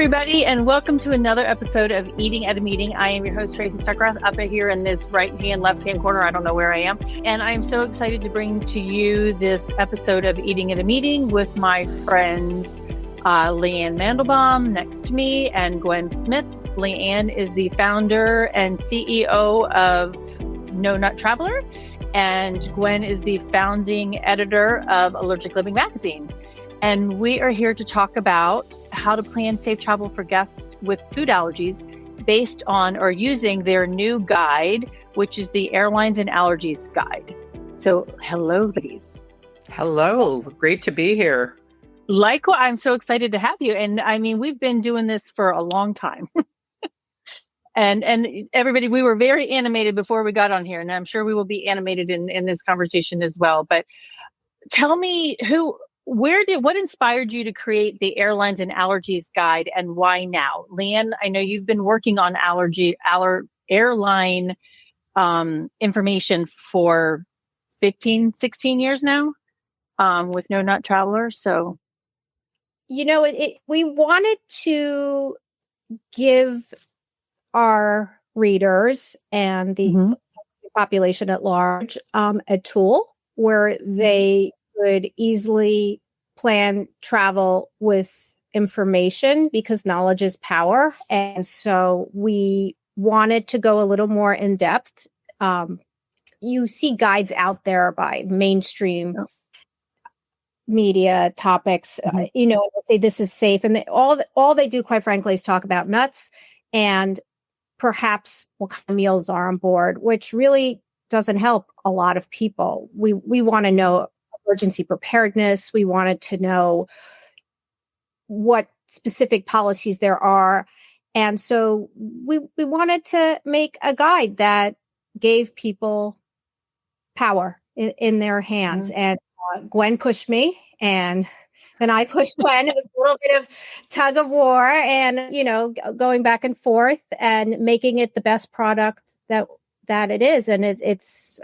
everybody, and welcome to another episode of Eating at a Meeting. I am your host, Tracy Stuckrath, up here in this right-hand, left-hand corner. I don't know where I am. And I'm so excited to bring to you this episode of Eating at a Meeting with my friends, Lianne Mandelbaum next to me and Gwen Smith. Lianne is the founder and CEO of No Nut Traveler, and Gwen is the founding editor of Allergic Living magazine. And we are here to talk about how to plan safe travel for guests with food allergies based on or using their new guide, which is the Airlines and Allergies guide. So hello, ladies. Hello. Great to be here. Likewise, I'm so excited to have you. And I mean, we've been doing this for a long time. and everybody, we were very animated before we got on here. And I'm sure we will be animated in this conversation as well. But tell me what inspired you to create the Airlines and Allergies guide, and why now? Lianne, I know you've been working on airline information for 15, 16 years now with No Nut Traveler. So, we wanted to give our readers and the population at large a tool where they could easily plan travel with information, because knowledge is power. And so we wanted to go a little more in depth. You see guides out there by mainstream media topics, they say this is safe. And all they do, quite frankly, is talk about nuts and perhaps what kind of meals are on board, which really doesn't help a lot of people. We want to know emergency preparedness. We wanted to know what specific policies there are. And so we wanted to make a guide that gave people power in their hands. And Gwen pushed me, and then I pushed Gwen. It was a little bit of tug of war and, going back and forth and making it the best product that it is. And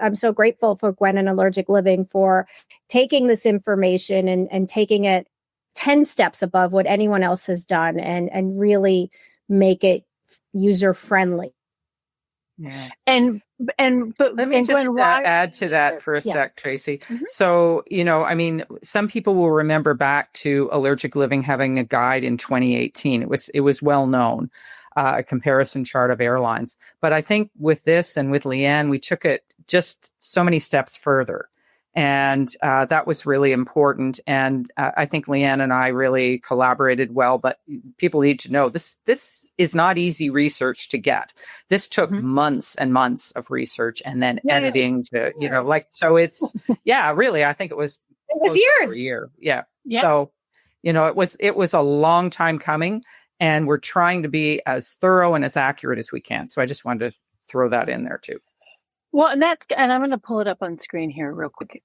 I'm so grateful for Gwen and Allergic Living for taking this information and taking it 10 steps above what anyone else has done and really make it user friendly. Yeah. But let me just add to that for a sec, Tracy. Mm-hmm. So, some people will remember back to Allergic Living having a guide in 2018. It was well known. A comparison chart of airlines. But I think with this and with Lianne, we took it just so many steps further. And that was really important. And I think Lianne and I really collaborated well. But people need to know this is not easy research to get. This took months and months of research and then editing to, so it's, really, I think it was years. A year. Yeah. So, it was a long time coming. And we're trying to be as thorough and as accurate as we can. So I just wanted to throw that in there too. Well, and I'm going to pull it up on screen here real quick.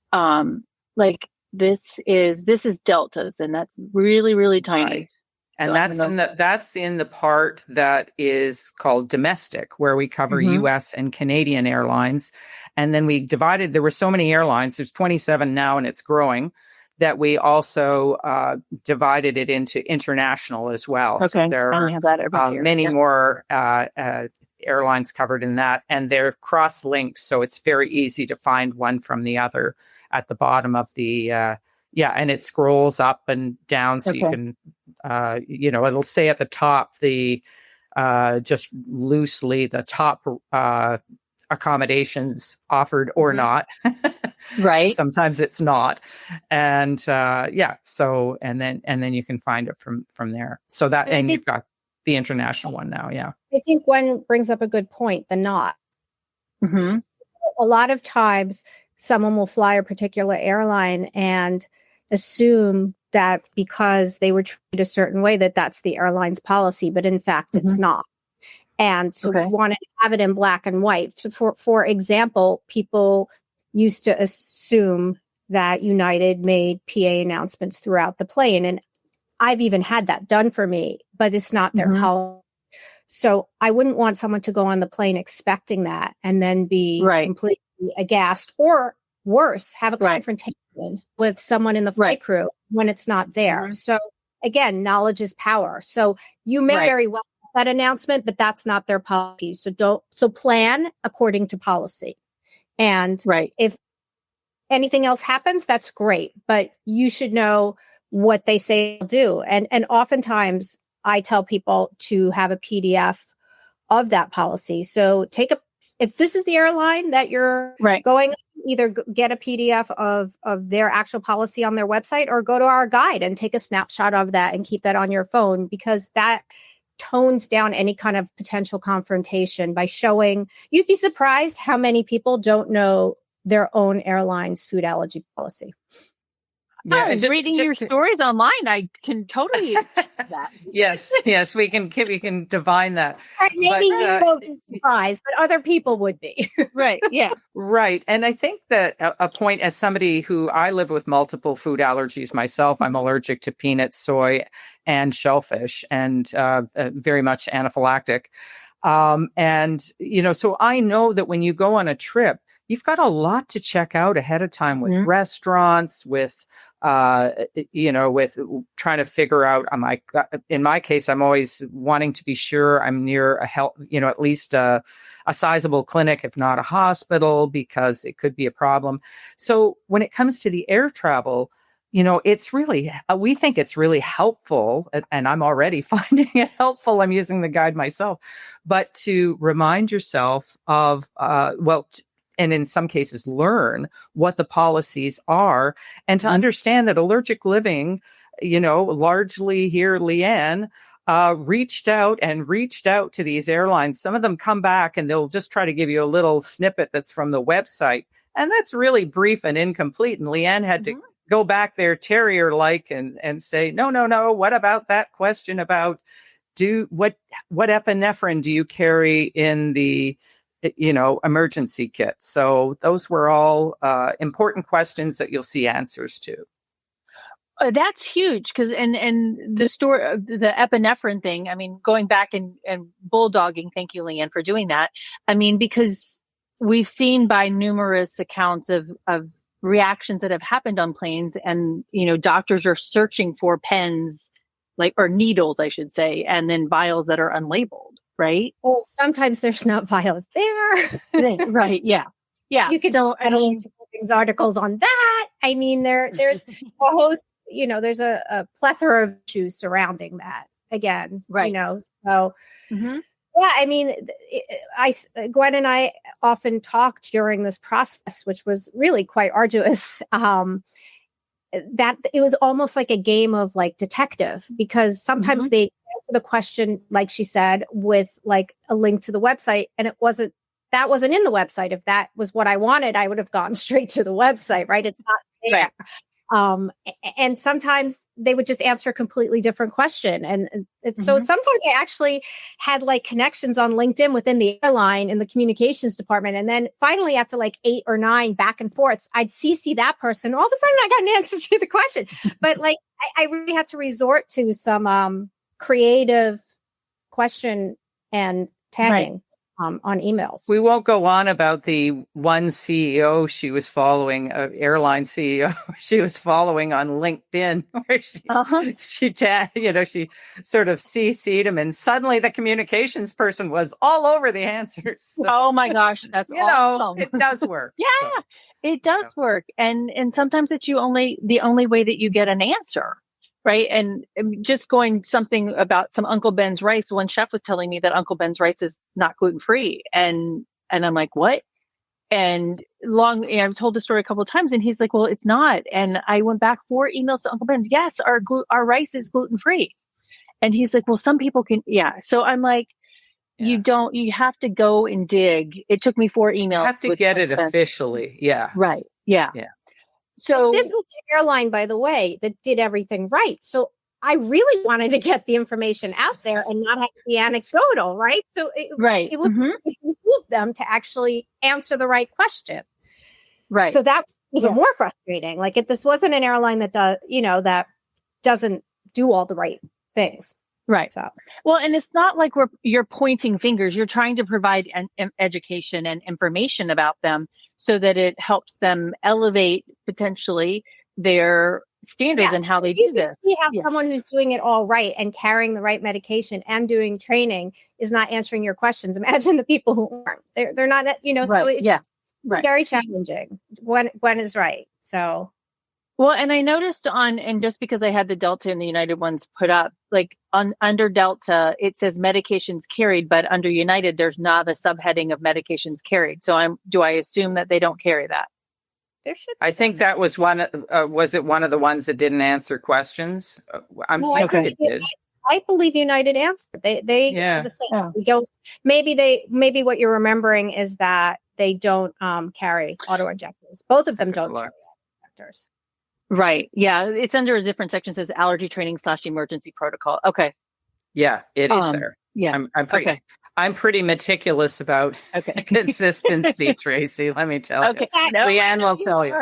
This is deltas, and that's really, really tiny. Right. And that's in the part that is called domestic, where we cover U.S. and Canadian airlines. And then we divided. There were so many airlines. There's 27 now, and it's growing. That we also divided it into international as well. Okay, so there I have that over here. Many more airlines covered in that, and they're cross-linked, so it's very easy to find one from the other at the bottom of the and it scrolls up and down, so you can it'll say at the top the just loosely the top accommodations offered or not. Right. Sometimes it's not. And so and then you can find it from there. So that and you've got the international one now. Yeah. I think Gwen brings up a good point, the not. A lot of times someone will fly a particular airline and assume that because they were treated a certain way that's the airline's policy, but in fact it's not. And so we wanted to have it in black and white. So for example, people used to assume that United made PA announcements throughout the plane. And I've even had that done for me, but it's not their policy. So I wouldn't want someone to go on the plane expecting that and then be completely aghast, or worse, have a confrontation with someone in the flight crew when it's not there. So again, knowledge is power. So you may very well have that announcement, but that's not their policy. So plan according to policy. And if anything else happens, that's great, but you should know what they say they'll do. And oftentimes I tell people to have a PDF of that policy. So if this is the airline that you're going, either get a PDF of their actual policy on their website, or go to our guide and take a snapshot of that and keep that on your phone, because that tones down any kind of potential confrontation by showing. You'd be surprised how many people don't know their own airline's food allergy policy. Yeah, reading your stories online, I can totally that. Yes, we can divine that. Maybe you won't be surprised, but other people would be. Right. Yeah. Right. And I think that a point, as somebody who I live with multiple food allergies myself, I'm allergic to peanuts, soy, and shellfish, and very much anaphylactic. And, so I know that when you go on a trip, you've got a lot to check out ahead of time with restaurants, with with trying to figure out, in my case, I'm always wanting to be sure I'm near a health, at least a sizable clinic, if not a hospital, because it could be a problem. So when it comes to the air travel, it's really, we think it's really helpful, and I'm already finding it helpful. I'm using the guide myself, but to remind yourself of, and in some cases learn what the policies are, and to understand that Allergic Living, largely here, Lianne, reached out to these airlines. Some of them come back and they'll just try to give you a little snippet that's from the website, and that's really brief and incomplete. And Lianne had to go back there terrier-like and say, no, what about that question about what epinephrine do you carry in the emergency kit? So those were all important questions that you'll see answers to. That's huge, because and the story, the epinephrine thing, going back and bulldogging, thank you, Lianne, for doing that. Because we've seen by numerous accounts of reactions that have happened on planes, and, doctors are searching for pens, or needles, I should say, and then vials that are unlabeled. Right. Well, sometimes there's not vials there. Right. Yeah. Yeah. You can these articles on that. There's a host, there's a plethora of issues surrounding that again, right. So Gwen and I often talked during this process, which was really quite arduous, that it was almost like a game of detective, because sometimes they the question, like she said, with a link to the website, and that wasn't in the website. If that was what I wanted, I would have gone straight to the website, right? It's not there. Right. And sometimes they would just answer a completely different question. And so sometimes I actually had connections on LinkedIn within the airline in the communications department. And then finally, after 8 or 9 back and forths, I'd CC that person. All of a sudden I got an answer to the question. But I really had to resort to some creative question and tagging on emails. We won't go on about the one CEO she was following, airline CEO she was following on LinkedIn, where she sort of CC'd him, and suddenly the communications person was all over the answers. So, oh my gosh, that's awesome. It does work. Yeah, so. It does work, and sometimes it's the only way that you get an answer. Right. And just going something about some Uncle Ben's rice. One chef was telling me that Uncle Ben's rice is not gluten-free. And I'm like, what? And I've told the story a couple of times, and he's like, well, it's not. And I went back 4 emails to Uncle Ben. Yes, our rice is gluten-free. And he's like, well, some people can. Yeah. So I'm like, you have to go and dig. It took me 4 emails. You have to get it officially. Yeah. Right. Yeah. Yeah. So this was the airline, by the way, that did everything right. So I really wanted to get the information out there and not have to be anecdotal, right? So it would behoove them to actually answer the right question. Right. So that was even more frustrating. This wasn't an airline that does, that doesn't do all the right things. Right. So, well, and it's not like you're pointing fingers. You're trying to provide education and information about them so that it helps them elevate potentially their standards and how they do this. You have someone who's doing it all right and carrying the right medication and doing training is not answering your questions. Imagine the people who aren't. They're not, so it's very challenging. Gwen is right. So. Well, and I noticed and just because I had the Delta and the United ones put up, like under Delta, it says medications carried, but under United, there's not a subheading of medications carried. So do I assume that they don't carry that? There should. I think that was was it one of the ones that didn't answer questions? I believe United answered. They are the same. Yeah. We don't. Maybe what you're remembering is that they don't carry auto injectors. Both of them don't carry auto injectors. Right. Yeah. It's under a different section. It says allergy training / emergency protocol. Okay. Yeah, it is there. Yeah. I'm pretty meticulous about consistency, Tracy. Let me tell you. Lianne will tell you.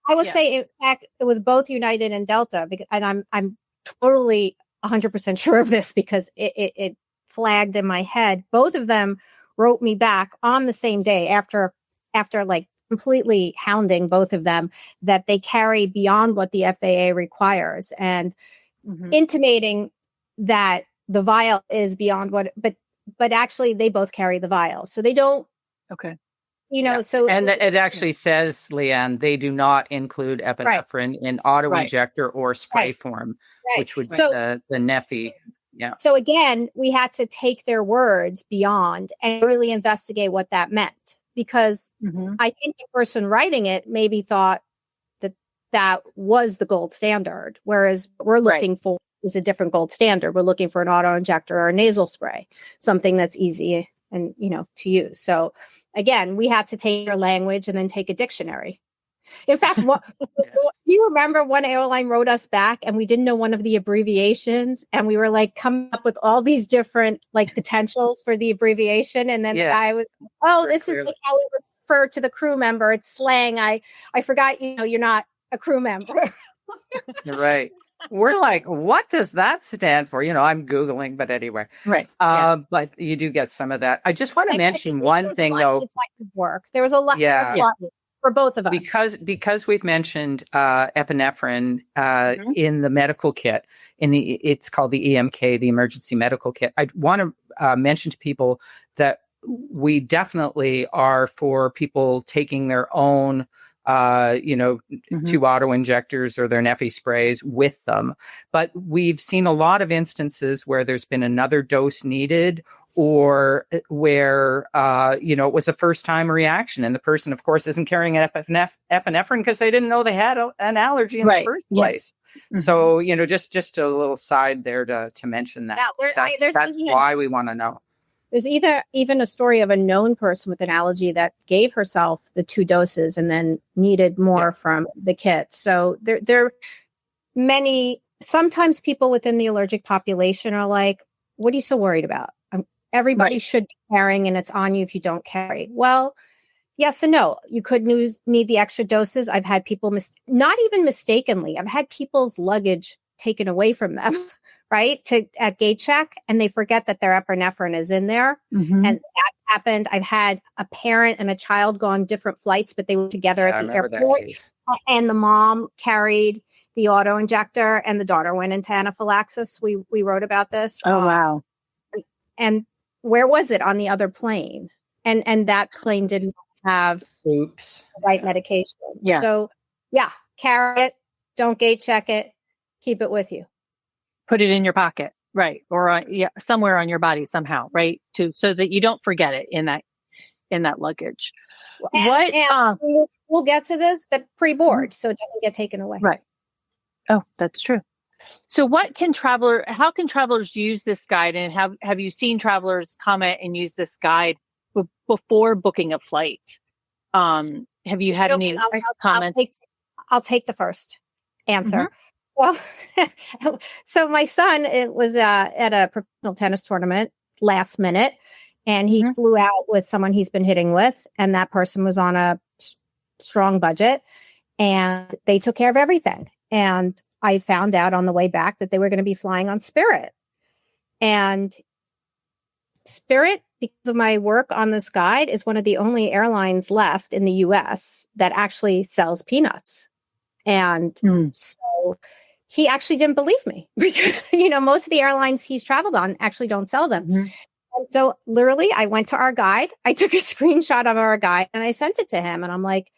I would say, in fact, it was both United and Delta, and I'm totally 100% sure of this because it flagged in my head. Both of them wrote me back on the same day after like completely hounding both of them that they carry beyond what the FAA requires and intimating that the vial is beyond what, but actually they both carry the vial. So they don't, so. And it actually says, Lianne, they do not include epinephrine in auto injector or spray form, which would be the Neffy. Yeah. So again, we had to take their words beyond and really investigate what that meant. Because I think the person writing it maybe thought that was the gold standard, whereas what we're looking for is a different gold standard. We're looking for an auto injector or a nasal spray, something that's easy and to use. So again, we had to take their language and then take a dictionary. In fact, you remember one airline wrote us back and we didn't know one of the abbreviations and we were like coming up with all these different like potentials for the abbreviation. And then the guy was, this is like how we refer to the crew member. It's slang. I forgot, you're not a crew member. You're right. We're like, what does that stand for? I'm Googling, but anyway. Right. But you do get some of that. I just want to mention one thing though. Work. There was a lot. Yeah. For both of us. Because we've mentioned epinephrine in the medical kit, it's called the EMK, the emergency medical kit. I want to mention to people that we definitely are for people taking their own, 2 auto injectors or their Neffy sprays with them. But we've seen a lot of instances where there's been another dose needed or where, it was a first time reaction. And the person, of course, isn't carrying an epinephrine because they didn't know they had an allergy in the first place. So, just a little side there to mention that. That's why we want to know. There's even a story of a known person with an allergy that gave herself the 2 doses and then needed more from the kit. So there are many, sometimes people within the allergic population are like, what are you so worried about? Everybody should be carrying and it's on you if you don't carry. Well, yes and no. You could need the extra doses. I've had people, not even mistakenly, I've had people's luggage taken away from them, right? At gate check, and they forget that their epinephrine is in there. And that happened. I've had a parent and a child go on different flights, but they were together at the airport. And the mom carried the auto injector and the daughter went into anaphylaxis. We wrote about this. Oh, wow. And where was it? On the other plane. And that plane didn't have the right medication. Yeah. So carry it. Don't gate check it. Keep it with you. Put it in your pocket. Right. Or somewhere on your body somehow. Right. So that you don't forget it in that luggage. We'll get to this, but pre-board, so it doesn't get taken away. Right. Oh, that's true. So how can travelers use this guide, and have you seen travelers comment and use this guide before booking a flight? Have you had any comments? I'll take the first answer. Well, so my son was at a professional tennis tournament last minute, and he flew out with someone he's been hitting with, and that person was on a strong budget, and they took care of everything. And I found out on the way back that they were going to be flying on Spirit. And Spirit, because of my work on this guide, is one of the only airlines left in the US that actually sells peanuts. And so So he actually didn't believe me because, most of the airlines he's traveled on actually don't sell them. Mm-hmm. And so literally I went to our guide, I took a screenshot of our guide and I sent it to him. And I'm like,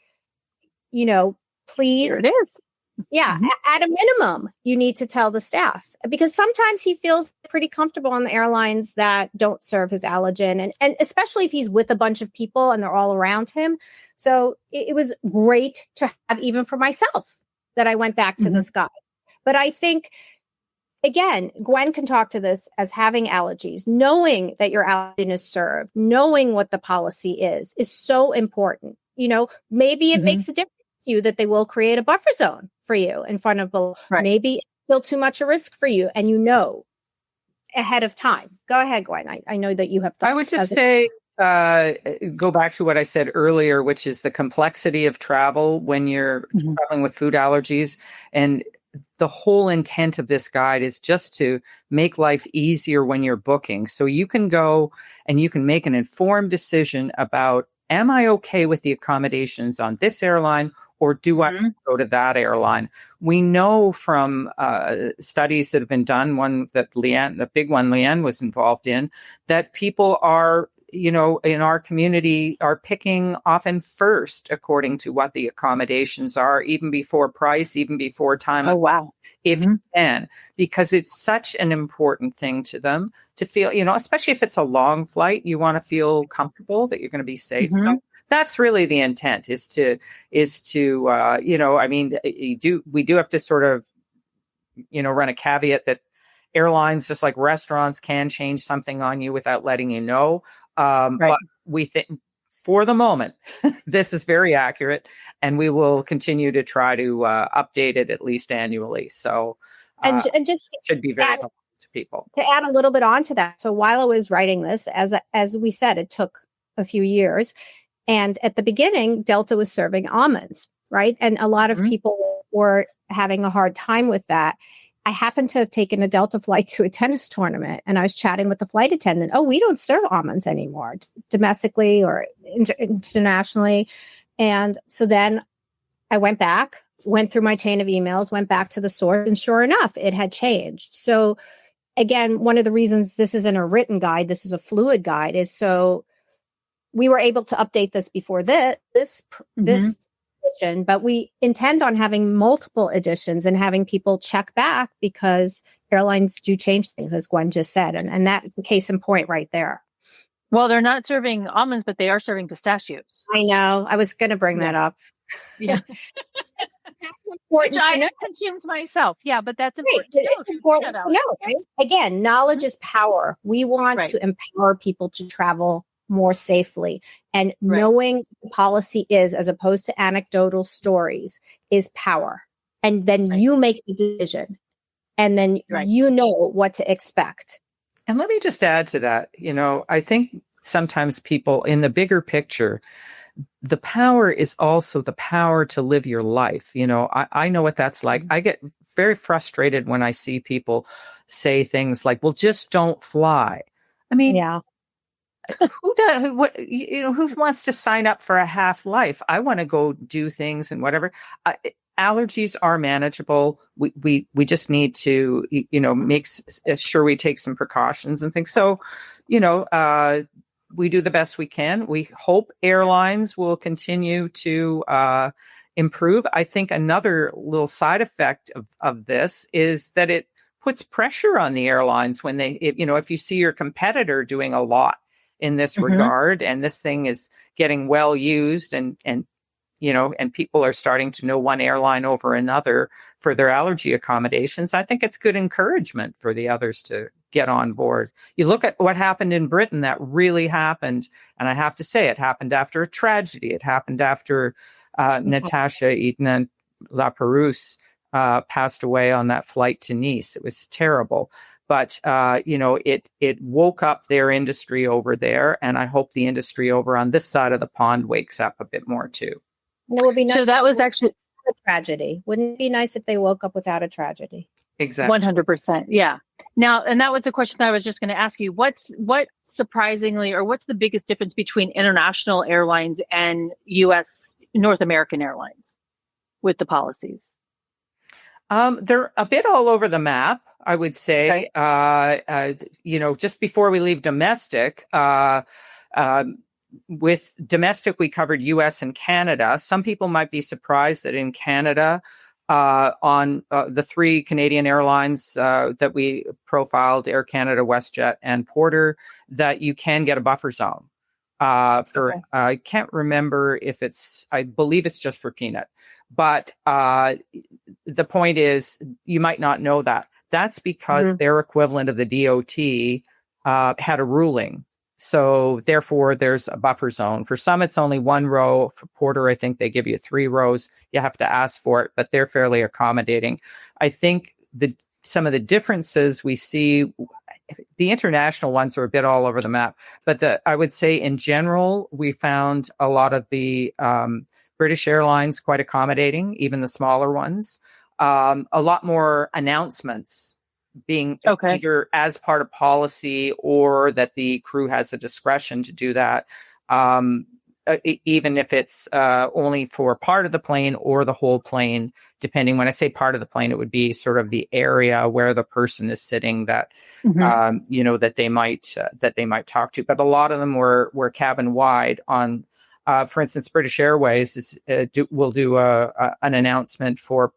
please. Here it is. Yeah. Mm-hmm. At a minimum, you need to tell the staff because sometimes he feels pretty comfortable on the airlines that don't serve his allergen. And especially if he's with a bunch of people and they're all around him. So it was great to have, even for myself, that I went back to this guide. But I think, again, Gwen can talk to this as having allergies, knowing that your allergen is served, knowing what the policy is so important. Maybe it makes a difference to you that they will create a buffer zone for you in front of below. Right. Maybe it's still too much a risk for you and ahead of time. Go ahead, Gwen. I know that you have thoughts. I would just say, go back to what I said earlier, which is the complexity of travel when you're traveling with food allergies. And the whole intent of this guide is just to make life easier when you're booking. So you can go and you can make an informed decision about, am I okay with the accommodations on this airline or do I go to that airline? We know from studies that have been done, one that the big one Lianne was involved in, that people are, in our community are picking often first according to what the accommodations are, even before price, even before time. Oh, wow. If you can, because it's such an important thing to them to feel, especially if it's a long flight, you want to feel comfortable that you're going to be safe. So that's really the intent is to, we do have to sort of, run a caveat that airlines, just like restaurants, can change something on you without letting you know. But we think for the moment, this is very accurate and we will continue to try to update it at least annually. So, and just should be very helpful to people. To add a little bit onto that. So while I was writing this, as we said, it took a few years. And at the beginning, Delta was serving almonds, right? And a lot of people were having a hard time with that. I happened to have taken a Delta flight to a tennis tournament and I was chatting with the flight attendant. Oh, we don't serve almonds anymore, domestically or internationally. And so then I went through my chain of emails, went back to the source, and sure enough, it had changed. So again, one of the reasons this isn't a written guide, this is a fluid guide, is so we were able to update this before this edition, but we intend on having multiple editions and having people check back because airlines do change things, as Gwen just said. And that's the case in point right there. Well, they're not serving almonds, but they are serving pistachios. I know. I was going to bring that up. Yeah. Which I consumed myself. Yeah, but that's important. It's important to know, right? Again, knowledge is power. We want to empower people to travel more safely. And knowing the policy is, as opposed to anecdotal stories, is power. And then you make the decision. And then you know what to expect. And let me just add to that, I think sometimes people in the bigger picture, the power is also the power to live your life. I know what that's like. I get very frustrated when I see people say things like, well, just don't fly. I mean, who wants to sign up for a half life? I want to go do things and whatever. Allergies are manageable. We just need to, make sure we take some precautions and things. So, we do the best we can. We hope airlines will continue to improve. I think another little side effect of this is that it puts pressure on the airlines when if you see your competitor doing a lot in this regard, and this thing is getting well used and people are starting to know one airline over another for their allergy accommodations, I think it's good encouragement for the others to get on board. You look at what happened in Britain, that really happened. And I have to say, it happened after a tragedy. It happened after Natasha 𝗔𝗶𝗶𝗲𝗏 passed away on that flight to Nice. It was terrible. But, it woke up their industry over there. And I hope the industry over on this side of the pond wakes up a bit more too. And it would be nice. So that was actually a tragedy. Wouldn't it be nice if they woke up without a tragedy? Exactly. 100%. Yeah. Now, and that was a question that I was just going to ask you. What surprisingly, or what's the biggest difference between international airlines and U.S. North American airlines with the policies? They're a bit all over the map, I would say. Okay. Just before we leave domestic, with domestic, we covered US and Canada. Some people might be surprised that in Canada, on the three Canadian airlines that we profiled, Air Canada, WestJet, and Porter, that you can get a buffer zone. I can't remember if I believe it's just for peanut. But the point is, you might not know that. That's because their equivalent of the DOT had a ruling. So therefore, there's a buffer zone. For some, it's only 1 row. For Porter, I think they give you 3 rows. You have to ask for it, but they're fairly accommodating. I think some of the differences we see, the international ones are a bit all over the map. But I would say in general, we found a lot of the British Airlines quite accommodating, even the smaller ones. A lot more announcements being either as part of policy or that the crew has the discretion to do that, even if it's only for part of the plane or the whole plane, depending. When I say part of the plane, it would be sort of the area where the person is sitting that, that they might talk to. But a lot of them were cabin wide on. For instance, British Airways will do an announcement for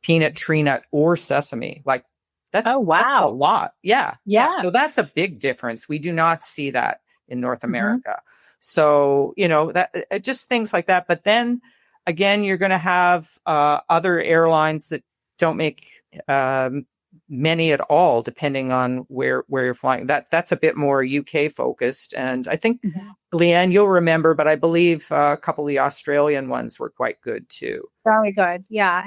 peanut, tree nut, or sesame. Like that's a lot. Yeah. So that's a big difference. We do not see that in North America. So that just things like that. But then again, you're going to have other airlines that don't make many at all, depending on where you're flying. That's a bit more UK focused. And I think, Lianne, you'll remember, but I believe a couple of the Australian ones were quite good too. Very good. Yeah.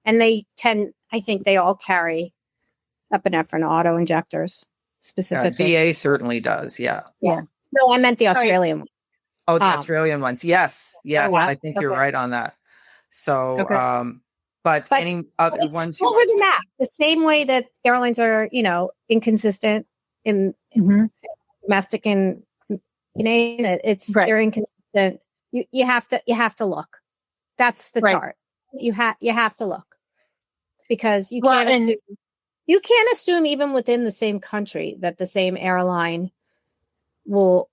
And they tend, I think they all carry epinephrine auto injectors specifically. VA certainly does. Yeah. No, I meant the Australian one. Oh, the Australian ones. Yes. Oh, wow. I think you're right on that. So, but any other ones over the map, the same way that airlines are, inconsistent in domestic and Canadian, they're inconsistent. You have to look. That's the chart. You have to look because you can't assume even within the same country that the same airline will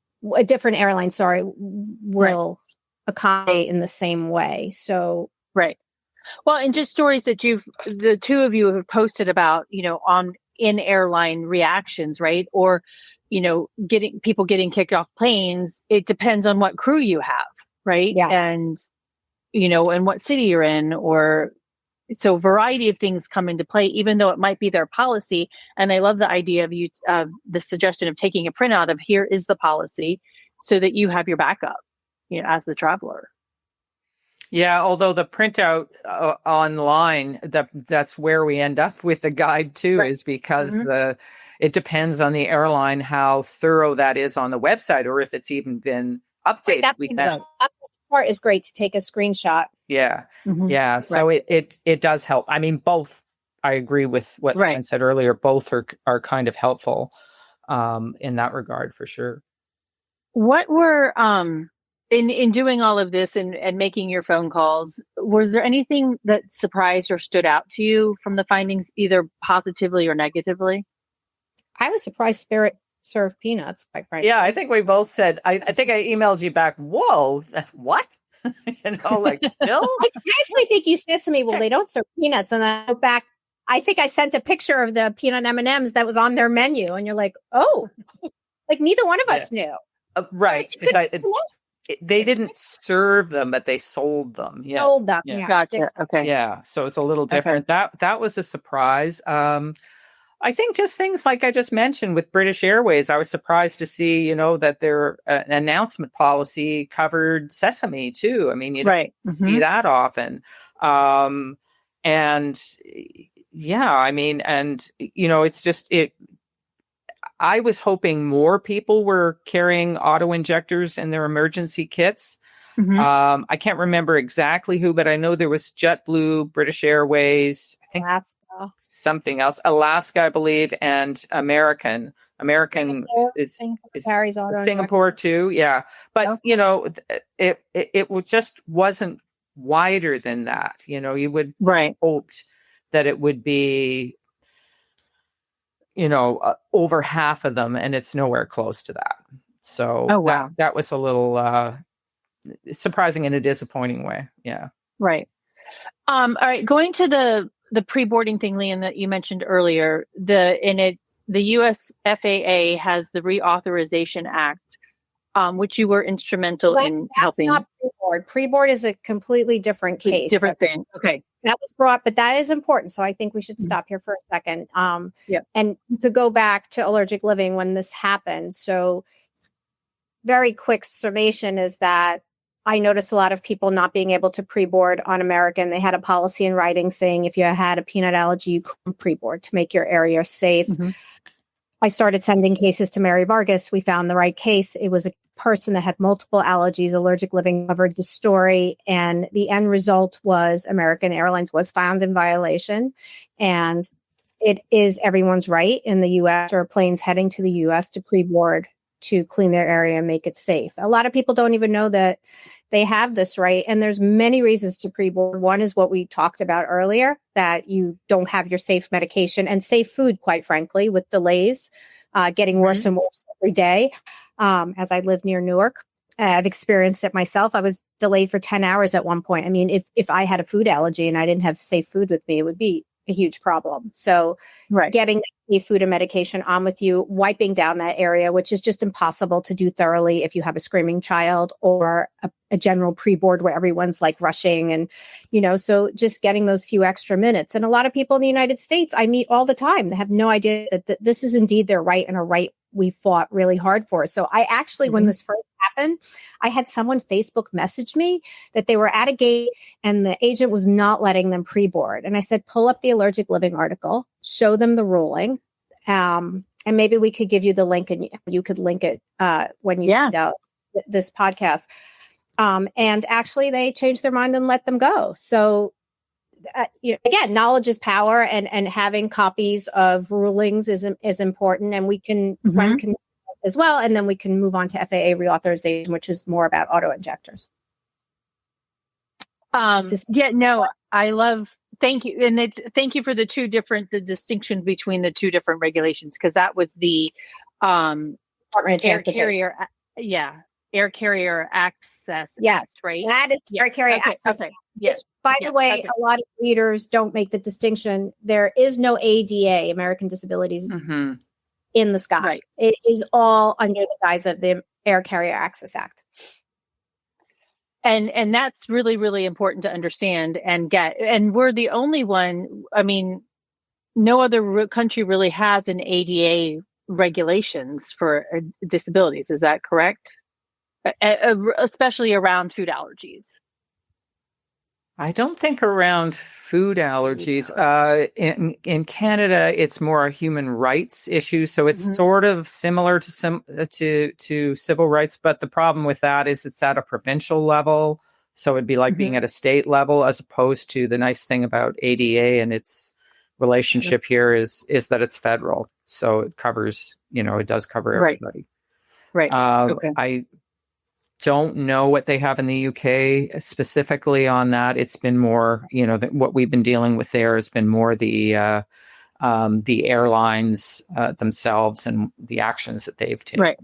accommodate in the same way. So Well, and just stories that the two of you have posted about, in airline reactions, right? Or, getting kicked off planes. It depends on what crew you have, right? Yeah. And, and what city you're in, so a variety of things come into play, even though it might be their policy. And I love the idea of the suggestion of taking a printout of here is the policy so that you have your backup, as the traveler. Yeah, although the printout online, that's where we end up with the guide too, is because it depends on the airline how thorough that is on the website, or if it's even been updated. That part is great to take a screenshot. Yeah, yeah. So it does help. I mean, both. I agree with what Gwen said earlier. Both are kind of helpful in that regard, for sure. What were in doing all of this and making your phone calls, was there anything that surprised or stood out to you from the findings, either positively or negatively? I was surprised Spirit served peanuts, quite frankly. Yeah, I think we both said, I think I emailed you back, whoa, what? Still? I actually think you said to me, well, they don't serve peanuts. And I go back, I think I sent a picture of the peanut M&Ms that was on their menu. And you're like, oh, like neither one of us knew. Right. They didn't serve them, but they sold them. Yeah. Sold them. Yeah. Gotcha. Okay. Yeah. So it's a little different. That was a surprise. I think just things like I just mentioned with British Airways, I was surprised to see, that their announcement policy covered sesame too. I mean, you don't see that often. And yeah, I mean, and it's just I was hoping more people were carrying auto injectors in their emergency kits. I can't remember exactly who, but I know there was JetBlue, British Airways, I think Alaska. Something else, Alaska, I believe, and American is carries auto Singapore too. Yeah, but it just wasn't wider than that. You would right. hoped that it would be, over half of them, and it's nowhere close to that. So that was a little surprising in a disappointing way. Yeah. Right. All right. Going to the pre-boarding thing, Lianne, that you mentioned earlier, the U.S. FAA has the Reauthorization Act, which you were instrumental in helping. That's not pre-board. Pre-board is a completely different case. Different thing. Okay. That was brought, but that is important. So I think we should stop here for a second. And to go back to Allergic Living when this happened. So very quick summation is that I noticed a lot of people not being able to pre-board on American. They had a policy in writing saying if you had a peanut allergy, you couldn't pre-board to make your area safe. Mm-hmm. I started sending cases to Mary Vargas. We found the right case. It was a person that had multiple allergies. Allergic Living covered the story. And the end result was American Airlines was found in violation. And it is everyone's right in the U.S. or planes heading to the U.S. to pre-board to clean their area and make it safe. A lot of people don't even know that they have this right. And there's many reasons to pre-board. One is what we talked about earlier, that you don't have your safe medication and safe food, quite frankly, with delays getting worse and worse every day. As I live near Newark, I've experienced it myself. I was delayed for 10 hours at one point. I mean, if I had a food allergy and I didn't have safe food with me, it would be a huge problem. So getting the food and medication on with you, wiping down that area, which is just impossible to do thoroughly if you have a screaming child or a general pre-board where everyone's like rushing and, so just getting those few extra minutes. And a lot of people in the United States I meet all the time, they have no idea that this is indeed their right and a right we fought really hard for. So I actually, when this first happened, I had someone Facebook message me that they were at a gate and the agent was not letting them pre-board. And I said, pull up the Allergic Living article, show them the ruling. And maybe we could give you the link and you could link it when you send out this podcast. And actually they changed their mind and let them go. So again, knowledge is power, and having copies of rulings is important, and we can run as well, and then we can move on to FAA reauthorization, which is more about auto injectors. I love. Thank you, and thank you for the distinction between the two different regulations, because that was the Department of Transportation. Air Carrier Access Act, right? That is Air Carrier Access. Okay. Yes. By the way, a lot of readers don't make the distinction. There is no ADA, American Disabilities, in the sky. Right. It is all under the guise of the Air Carrier Access Act. And that's really, really important to understand and get. And we're the only one. I mean, no other country really has an ADA regulations for disabilities. Is that correct? Especially around food allergies. I don't think around food allergies. In Canada, it's more a human rights issue, so it's sort of similar to civil rights. But the problem with that is it's at a provincial level, so it'd be like being at a state level, as opposed to the nice thing about ADA and its relationship here is that it's federal, so it covers. It does cover everybody. Right. I don't know what they have in the UK specifically on that. It's been more, what we've been dealing with there has been more the airlines themselves and the actions that they've taken. Right.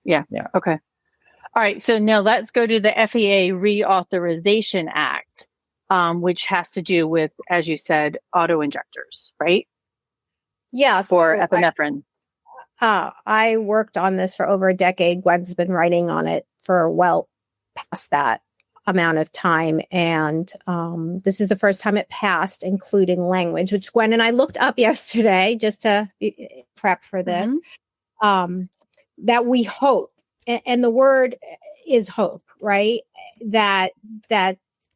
Yeah. Okay. All right. So now let's go to the FAA Reauthorization Act, which has to do with, as you said, auto injectors, right? Yes. For epinephrine. I worked on this for over a decade. Gwen's been writing on it for well past that amount of time. And this is the first time it passed, including language, which Gwen and I looked up yesterday just to prep for this, that we hope, and the word is hope, right? That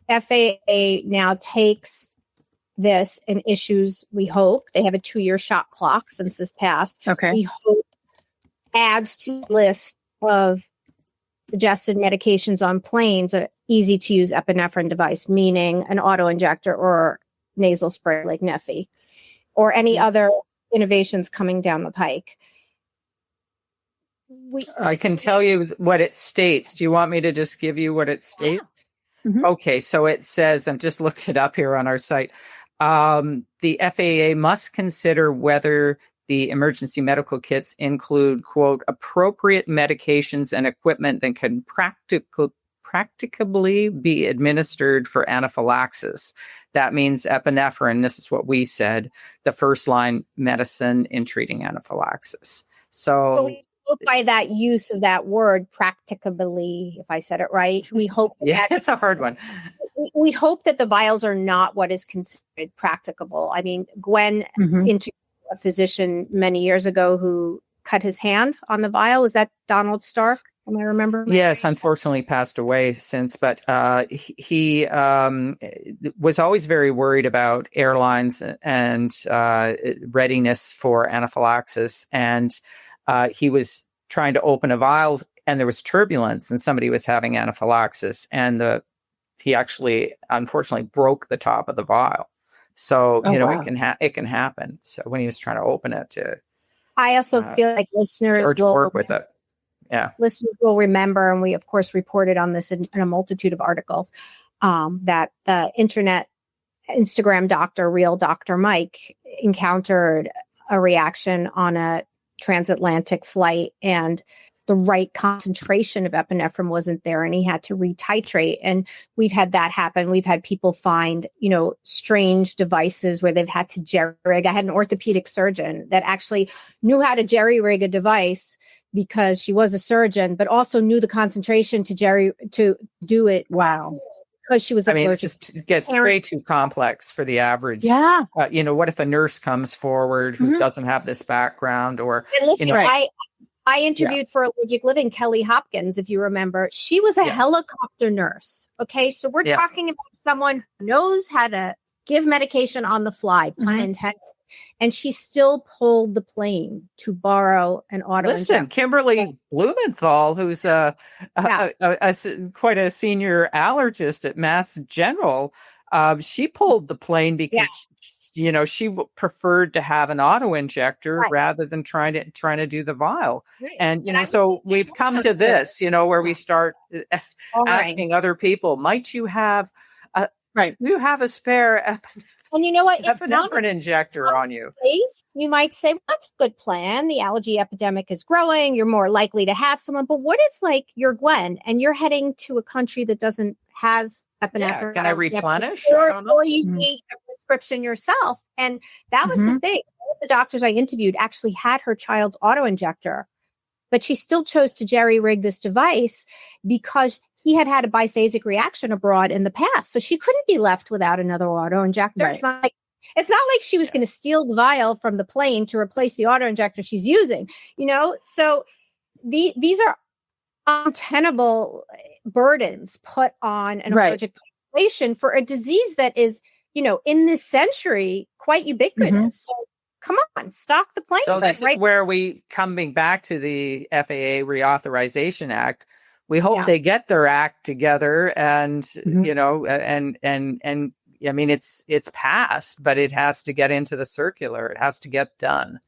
FAA now takes this and issues, we hope, they have a 2-year shot clock since this passed. Okay. We hope adds to the list of suggested medications on planes an easy to use epinephrine device, meaning an auto injector or nasal spray like Neffy, or any other innovations coming down the pike. I can tell you what it states. Do you want me to just give you what it states? Okay, so it says, I've just looked it up here on our site. The FAA must consider whether the emergency medical kits include, quote, appropriate medications and equipment that can practicably be administered for anaphylaxis. That means epinephrine. This is what we said, the first line medicine in treating anaphylaxis. So by that use of that word, practicably, if I said it right, we hope it's a hard one. We hope that the vials are not what is considered practicable. I mean, Gwen interviewed a physician many years ago who cut his hand on the vial. Is that Donald Stark? Am I remember? Yes, unfortunately passed away since, but he was always very worried about airlines and readiness for anaphylaxis. And he was trying to open a vial and there was turbulence and somebody was having anaphylaxis and he actually, unfortunately, broke the top of the vial. So, it can happen. So when he was trying to open it I also feel like listeners will work with it. Yeah. Listeners will remember, and we, of course, reported on this in a multitude of articles, that the internet Instagram doctor, Real Dr. Mike, encountered a reaction on a transatlantic flight, and the right concentration of epinephrine wasn't there, and he had to retitrate. And we've had that happen. We've had people find, strange devices where they've had to jerry-rig. I had an orthopedic surgeon that actually knew how to jerry-rig a device because she was a surgeon, but also knew the concentration to do it. Wow. Because she was it just gets way too complex for the average. Yeah. What if a nurse comes forward who doesn't have this background or... And listen, I interviewed for Allergic Living, Kelly Hopkins, if you remember. She was a helicopter nurse. Okay. So we're talking about someone who knows how to give medication on the fly, pun intended. And she still pulled the plane to borrow an auto injector. Listen, Kimberly Blumenthal, who's quite a senior allergist at Mass General, she pulled the plane because she preferred to have an auto injector rather than trying to do the vial. Right. And so we've come to this, where we start asking other people, might you have do you have a spare and you know what? Have an injector on you. You might say, well, that's a good plan. The allergy epidemic is growing. You're more likely to have someone. But what if, you're Gwen and you're heading to a country that doesn't have epinephrine? Yeah, can I replenish? Or you need a prescription yourself. And that was the thing. One of the doctors I interviewed actually had her child's auto injector, but she still chose to jerry-rig this device because he had a biphasic reaction abroad in the past. So she couldn't be left without another auto injector. Right. It's not like she was going to steal the vial from the plane to replace the auto injector she's using, So these are untenable burdens put on an allergic population for a disease that is, in this century, quite ubiquitous. So come on, stock the plane. So this is where we coming back to the FAA Reauthorization Act. We hope they get their act together and, it's passed, but it has to get into the circular. It has to get done.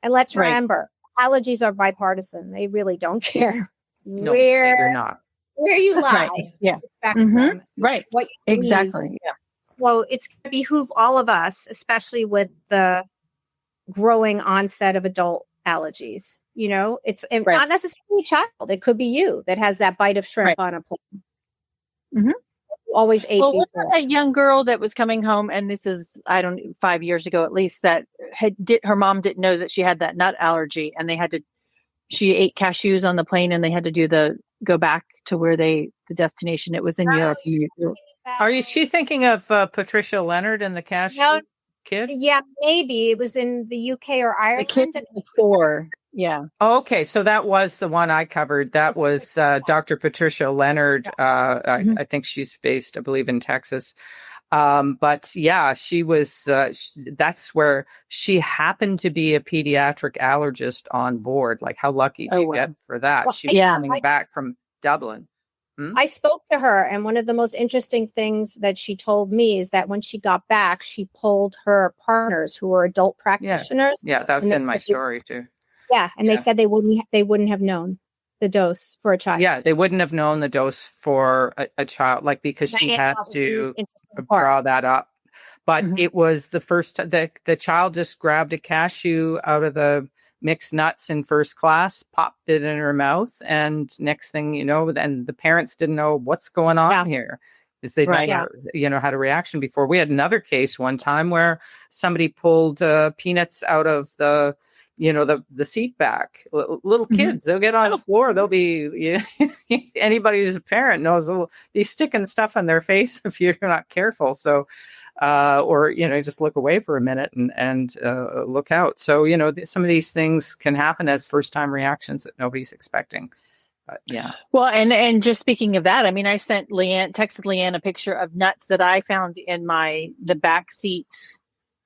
And let's remember, allergies are bipartisan. They really don't care they're not. Where you lie. Right. Yeah. Right. What exactly. Yeah. So it's going to behoove all of us, especially with the growing onset of adult allergies. It's not necessarily a child. It could be you that has that bite of shrimp on a plane. Always ate before. Wasn't that young girl that was coming home, and this is 5 years ago at least, that her mom didn't know that she had that nut allergy, and she ate cashews on the plane, and they had to go back to where the destination. It was in Europe. Are she thinking of Patricia Leonard and the cashew kid? Yeah, maybe it was in the UK or Ireland. The kid before. Yeah. Okay. So that was the one I covered. That was Dr. Patricia Leonard. I think she's based, I believe, in Texas. But yeah, she was, that's where she happened to be a pediatric allergist on board. Like, how lucky do you get for that? Well, she was coming back from Dublin. I spoke to her, and one of the most interesting things that she told me is that when she got back, she pulled her partners who were adult practitioners. Yeah, that's in my story too. Yeah, and they said they wouldn't have known. the dose for a child. Yeah, they wouldn't have known the dose for a child, like, because she had to draw that up. But it was the first, the child just grabbed a cashew out of the mixed nuts in first class, popped it in her mouth. And next thing you know, then the parents didn't know what's going on here. Because they'd never, had a reaction before. We had another case one time where somebody pulled peanuts out of the seat back. Little kids, they'll get on the floor. They'll be, anybody who's a parent knows they'll be sticking stuff on their face if you're not careful. So, or, just look away for a minute and look out. So, some of these things can happen as first time reactions that nobody's expecting. Yeah. Well, and just speaking of that, I mean, I texted Lianne a picture of nuts that I found in the back seat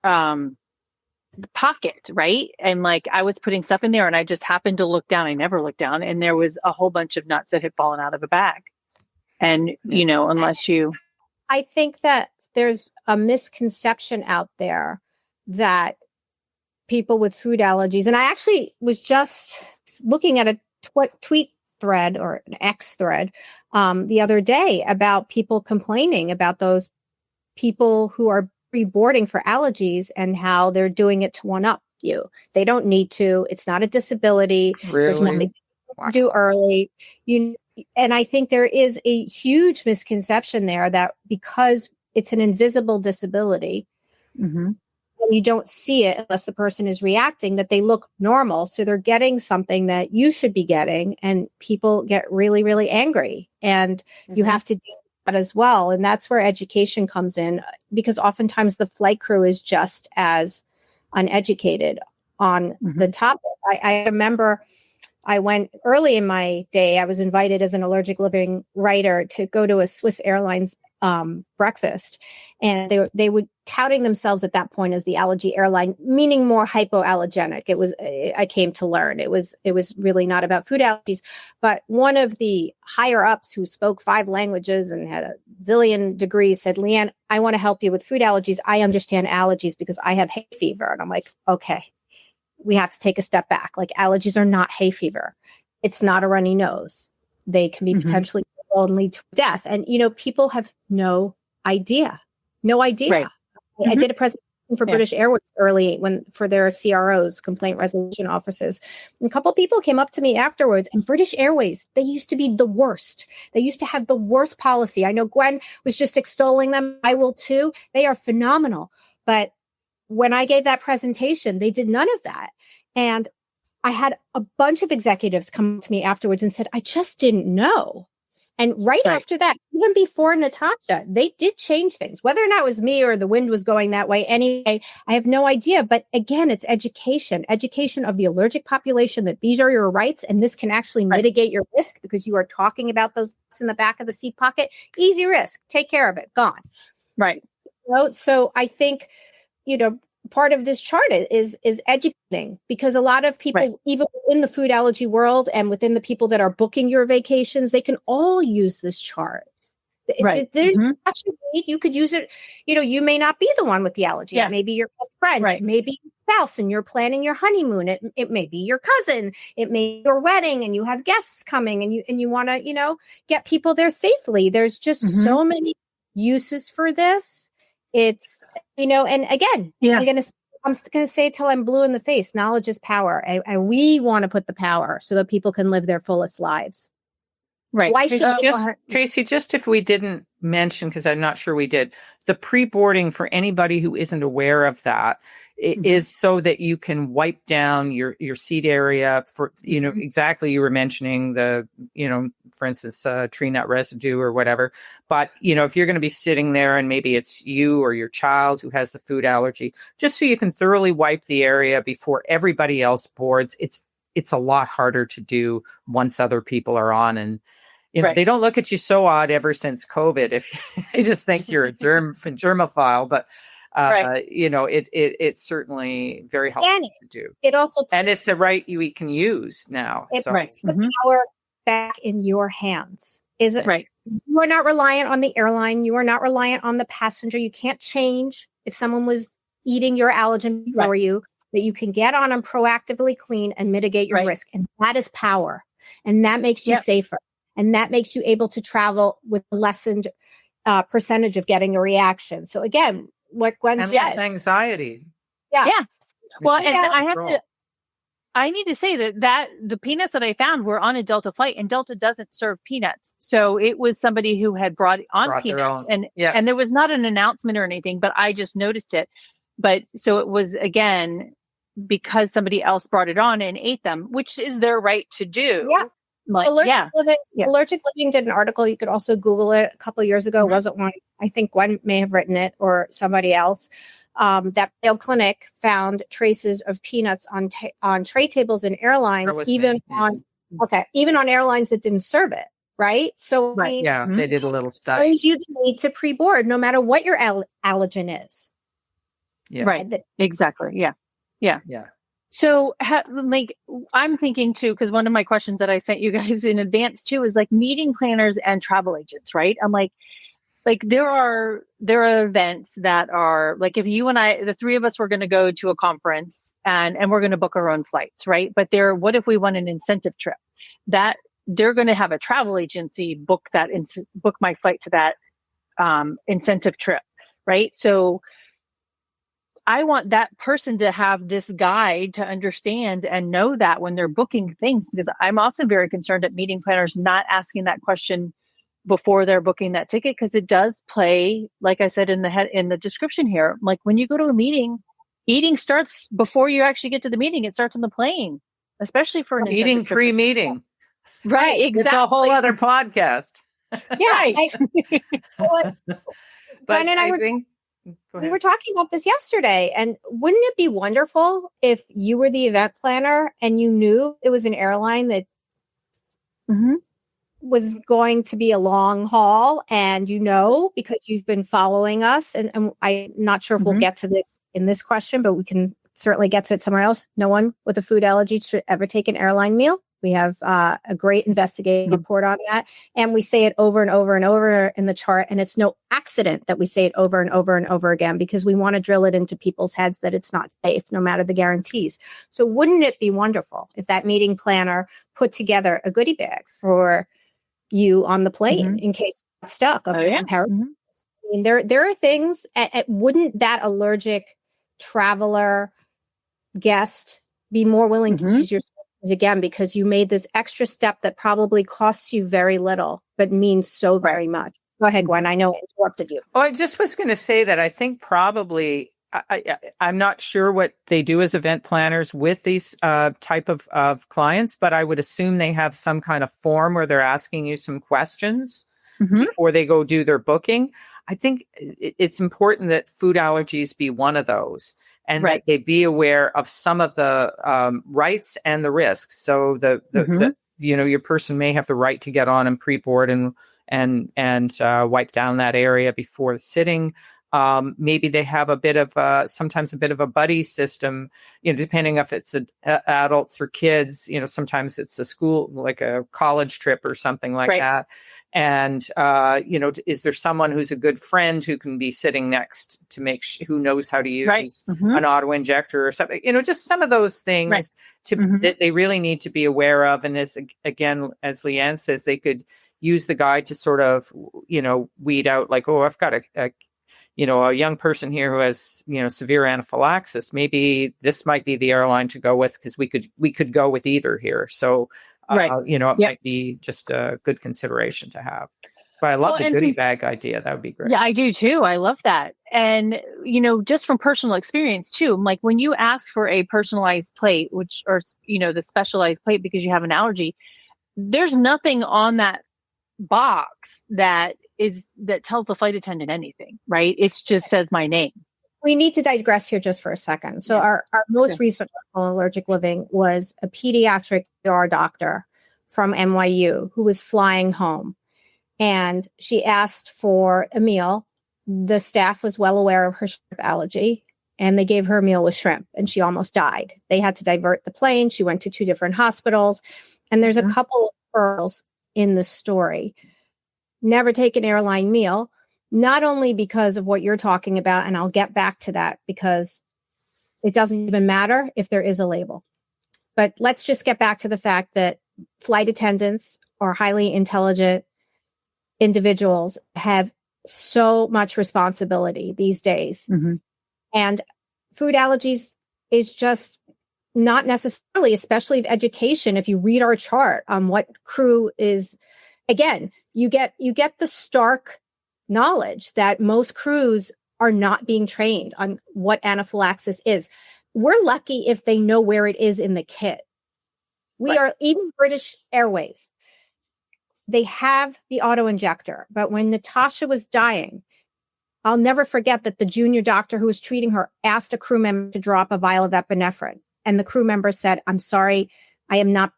pocket, right? And like I was putting stuff in there and I just happened to look down. I never looked down, and there was a whole bunch of nuts that had fallen out of a bag. And, unless you... I think that there's a misconception out there that people with food allergies, and I actually was just looking at a tweet thread or an X thread the other day about people complaining about those people who are pre-boarding for allergies and how they're doing it to one up you. They don't need to. It's not a disability. Really? There's nothing to do early. And I think there is a huge misconception there that because it's an invisible disability, and you don't see it unless the person is reacting, that they look normal. So they're getting something that you should be getting, and people get really, really angry. And you have to deal with that as well. And that's where education comes in, because oftentimes the flight crew is just as uneducated on the topic. I remember I went early in my day, I was invited as an Allergic Living writer to go to a Swiss Airlines breakfast. And they were touting themselves at that point as the allergy airline, meaning more hypoallergenic. I came to learn, it was really not about food allergies. But one of the higher ups who spoke 5 languages and had a zillion degrees said, "Lianne, I want to help you with food allergies. I understand allergies because I have hay fever." And I'm like, okay, we have to take a step back. Like, allergies are not hay fever. It's not a runny nose. They can be potentially and lead to death. And, people have no idea. Right. I did a presentation for British Airways early for their CROs, complaint resolution officers. And a couple of people came up to me afterwards, and British Airways, they used to be the worst. They used to have the worst policy. I know Gwen was just extolling them. I will too. They are phenomenal. But when I gave that presentation, they did none of that. And I had a bunch of executives come to me afterwards and said, "I just didn't know." And right after that, even before Natasha, they did change things. Whether or not it was me or the wind was going that way anyway, I have no idea. But again, it's education of the allergic population, that these are your rights and this can actually mitigate your risk because you are talking about those in the back of the seat pocket. Easy risk. Take care of it. Gone. Right. So I think, part of this chart is educating, because a lot of people, even in the food allergy world and within the people that are booking your vacations, they can all use this chart. There's actually, you could use it. You may not be the one with the allergy. It may be your best friend. It may be your spouse and you're planning your honeymoon. It may be your cousin. It may be your wedding and you have guests coming and you want to, get people there safely. There's just so many uses for this. It's, and again, I'm going to say it till I'm blue in the face. Knowledge is power. And we want to put the power so that people can live their fullest lives. Right. Why should Tracy, just if we didn't mention, because I'm not sure we did, the pre-boarding for anybody who isn't aware of that is so that you can wipe down your seat area for, exactly, you were mentioning the, for instance, tree nut residue or whatever. But, if you're going to be sitting there and maybe it's you or your child who has the food allergy, just so you can thoroughly wipe the area before everybody else boards, it's a lot harder to do once other people are on. And, they don't look at you so odd ever since COVID if they just think you're a germophile, but it's certainly very helpful to do. It also and it's the right we can use now. It puts the power back in your hands. Is it right? You are not reliant on the airline. You are not reliant on the passenger. You can't change if someone was eating your allergen for you. That you can get on and proactively clean and mitigate your risk, and that is power. And that makes you Yep. safer. And that makes you able to travel with a lessened percentage of getting a reaction. So again, what Gwen And said. less anxiety. Yeah. Yeah. Well, and Yeah. I need to say that the peanuts that I found were on a Delta flight, and Delta doesn't serve peanuts. So it was somebody who had brought Their peanuts, own. Yeah. and there was not an announcement or anything, but I just noticed it. But so it was, again, because somebody else brought it on and ate them, which is their right to do. Yeah. Like, Allergic Living did an article. You could also Google it a couple of years ago. It wasn't one. I think Gwen may have written it or somebody else. That Mayo Clinic found traces of peanuts on tray tables in airlines, even on airlines that didn't serve it. Right. So they did a little study. Shows you the need to pre-board, no matter what your allergen is. Yeah. Right. Exactly. Yeah. Yeah. Yeah. So, I'm thinking too, because one of my questions that I sent you guys in advance too is like meeting planners and travel agents, right? I'm like there are events that are like, if you and I, the three of us, were going to go to a conference and we're going to book our own flights, right? But what if we want an incentive trip? That they're going to have a travel agency book my flight to that incentive trip, right? So I want that person to have this guide to understand and know that when they're booking things, because I'm also very concerned at meeting planners not asking that question before they're booking that ticket, because it does play, like I said in the description here, like when you go to a meeting, eating starts before you actually get to the meeting. It starts on the plane, especially for an eating pre-meeting. Right, exactly. It's a whole other podcast. Yeah. But and I think we were talking about this yesterday, and wouldn't it be wonderful if you were the event planner and you knew it was an airline that was going to be a long haul, and because you've been following us, and I'm not sure if we'll get to this in this question, but we can certainly get to it somewhere else. No one with a food allergy should ever take an airline meal. We have a great investigative report on that. And we say it over and over and over in the chart. And it's no accident that we say it over and over and over again, because we want to drill it into people's heads that it's not safe, no matter the guarantees. So wouldn't it be wonderful if that meeting planner put together a goodie bag for you on the plane in case you got stuck? I mean, there are things, wouldn't that allergic traveler guest be more willing to use your services again, because you made this extra step that probably costs you very little, but means so very much? Go ahead, Gwen. I know I interrupted you. Oh, I just was going to say that I think probably, I'm not sure what they do as event planners with these type of clients, but I would assume they have some kind of form where they're asking you some questions before they go do their booking. I think it's important that food allergies be one of those. And that they be aware of some of the rights and the risks. So your person may have the right to get on and pre-board and wipe down that area before sitting. Maybe they have sometimes a bit of a buddy system, depending if it's adults or kids. Sometimes it's a school, like a college trip or something like that. And, is there someone who's a good friend who can be sitting next to who knows how to use an auto injector or something, just some of those things that they really need to be aware of. And as Lianne says, they could use the guide to sort of, weed out like, oh, I've got a young person here who has, severe anaphylaxis. Maybe this might be the airline to go with, because we could go with either here. So, it might be just a good consideration to have. But I love the goodie bag idea. That would be great. Yeah, I do too. I love that. And, just from personal experience too, like when you ask for a personalized plate, the specialized plate because you have an allergy, there's nothing on that box that tells the flight attendant anything, right? It just says my name. We need to digress here just for a second. So our most recent article on Allergic Living was a pediatric ER doctor from NYU who was flying home, and she asked for a meal. The staff was well aware of her shrimp allergy, and they gave her a meal with shrimp, and she almost died. They had to divert the plane. She went to 2 different hospitals, and there's a couple of pearls in the story. Never take an airline meal. Not only because of what you're talking about, and I'll get back to that, because it doesn't even matter if there is a label. But let's just get back to the fact that flight attendants or highly intelligent individuals have so much responsibility these days. Mm-hmm. And food allergies is just not necessarily, especially of education. If you read our chart on what crew is, again, you get the stark knowledge that most crews are not being trained on what anaphylaxis is. We're lucky if they know where it is in the kit. We are, even British Airways, they have the auto injector. But when Natasha was dying, I'll never forget that the junior doctor who was treating her asked a crew member to drop a vial of epinephrine. And the crew member said, "I'm sorry, I am not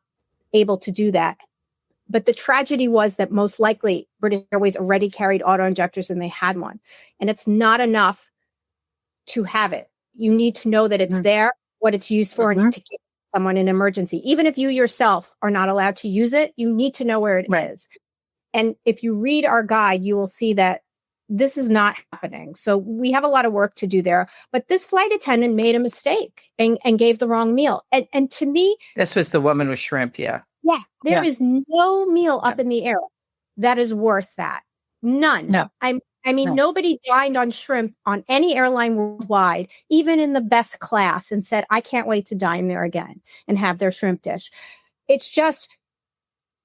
able to do that." But the tragedy was that most likely British Airways already carried auto injectors and they had one. And it's not enough to have it. You need to know that it's there, what it's used for, and to give someone in emergency. Even if you yourself are not allowed to use it, you need to know where it is. And if you read our guide, you will see that this is not happening. So we have a lot of work to do there. But this flight attendant made a mistake and gave the wrong meal. And to me, this was the woman with shrimp. Yeah. Yeah. There is no meal up in the air that is worth that. None. No. I mean, nobody dined on shrimp on any airline worldwide, even in the best class, and said, "I can't wait to dine there again and have their shrimp dish." It's just,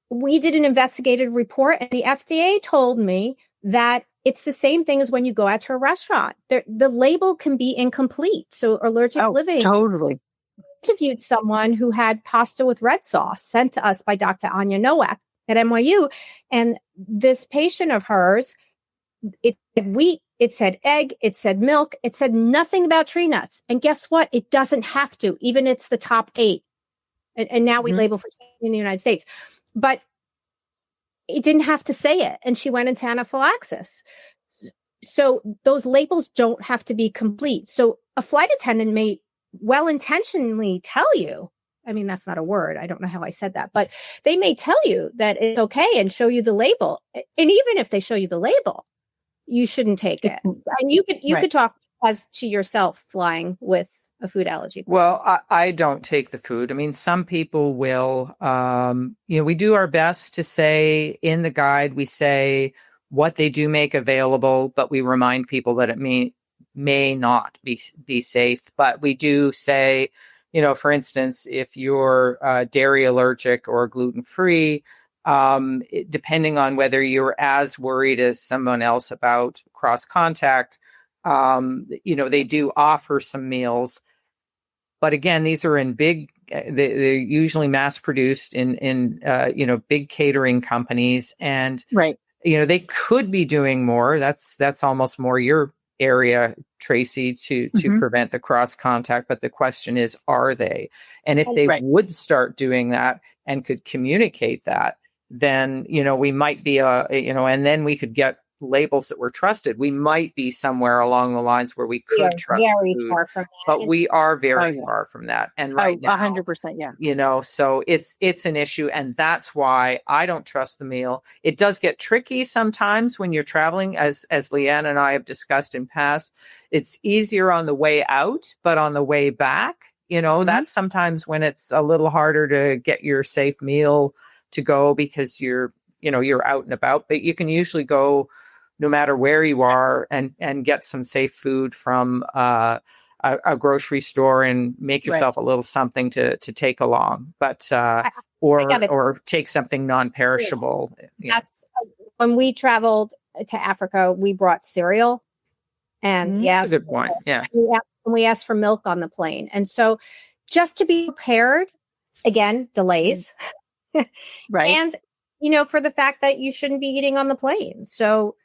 we did an investigative report and the FDA told me that it's the same thing as when you go out to a restaurant. The label can be incomplete. So Allergic Living totally interviewed someone who had pasta with red sauce sent to us by Dr. Anya Nowak at NYU. And this patient of hers, it said wheat, it said egg, it said milk, it said nothing about tree nuts. And guess what? It doesn't have to, even it's the top 8. And now we label for in the United States. But it didn't have to say it. And she went into anaphylaxis. So those labels don't have to be complete. So a flight attendant may well-intentionally tell you, I mean, that's not a word. I don't know how I said that, but they may tell you that it's okay and show you the label. And even if they show you the label, you shouldn't take it. And you could talk as to yourself flying with a food allergy. Well, I don't take the food. I mean, some people will, we do our best to say in the guide, we say what they do make available, but we remind people that it may not be safe. But we do say, for instance, if you're dairy allergic or gluten-free, depending on whether you're as worried as someone else about cross contact, they do offer some meals. But again, these are in big, they're usually mass produced in big catering companies. And, they could be doing more. That's almost more your area, Tracy, to prevent the cross contact. But the question is, are they? And if they would start doing that and could communicate that, then, we might be, and then we could get labels that were trusted. We might be somewhere along the lines where we could trust very food, far from that. but we are very far from that. And right now, 100%, so it's an issue, and that's why I don't trust the meal. It does get tricky sometimes when you're traveling, as Lianne and I have discussed in past. It's easier on the way out, but on the way back, that's sometimes when it's a little harder to get your safe meal to go because you're out and about. But you can usually go no matter where you are and get some safe food from a grocery store and make yourself a little something to take along, but or take something non-perishable. That's when we traveled to Africa, we brought cereal, and that's a good point. Yeah, we asked for milk on the plane, and so just to be prepared, again, delays, and for the fact that you shouldn't be eating on the plane, so.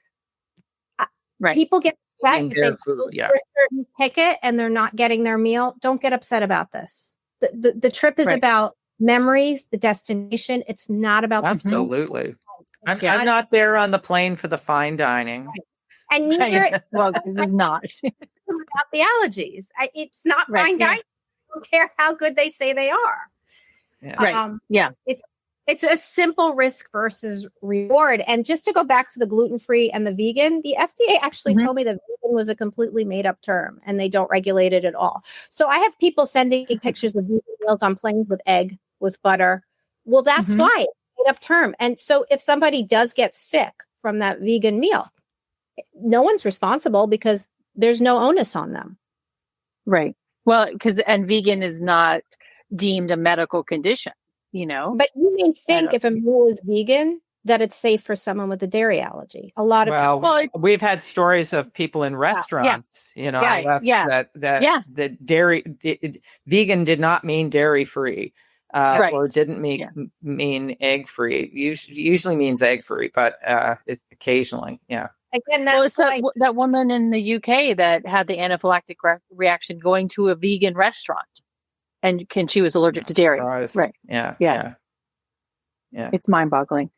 People get upset if they food, for a certain ticket and they're not getting their meal. Don't get upset about this. The trip is about memories, the destination. It's not about absolutely. I'm not there on the plane for the fine dining, and neither. Well, this is not about the allergies. It's not fine dining. I don't care how good they say they are. It's a simple risk versus reward. And just to go back to the gluten-free and the vegan, the FDA actually told me that vegan was a completely made-up term and they don't regulate it at all. So I have people sending me pictures of vegan meals on planes with egg, with butter, Well, that's why it's made up term. And so if somebody does get sick from that vegan meal, no one's responsible because there's no onus on them. Right. Well, and vegan is not deemed a medical condition, But you may think if a meal is vegan, that it's safe for someone with a dairy allergy. A lot of people. We've had stories of people in restaurants, that dairy, vegan did not mean dairy free, or didn't mean egg free. Usually means egg free, but occasionally, yeah. Again, that's that woman in the UK that had the anaphylactic reaction going to a vegan restaurant, and she was allergic to dairy. Right? Yeah. It's mind-boggling.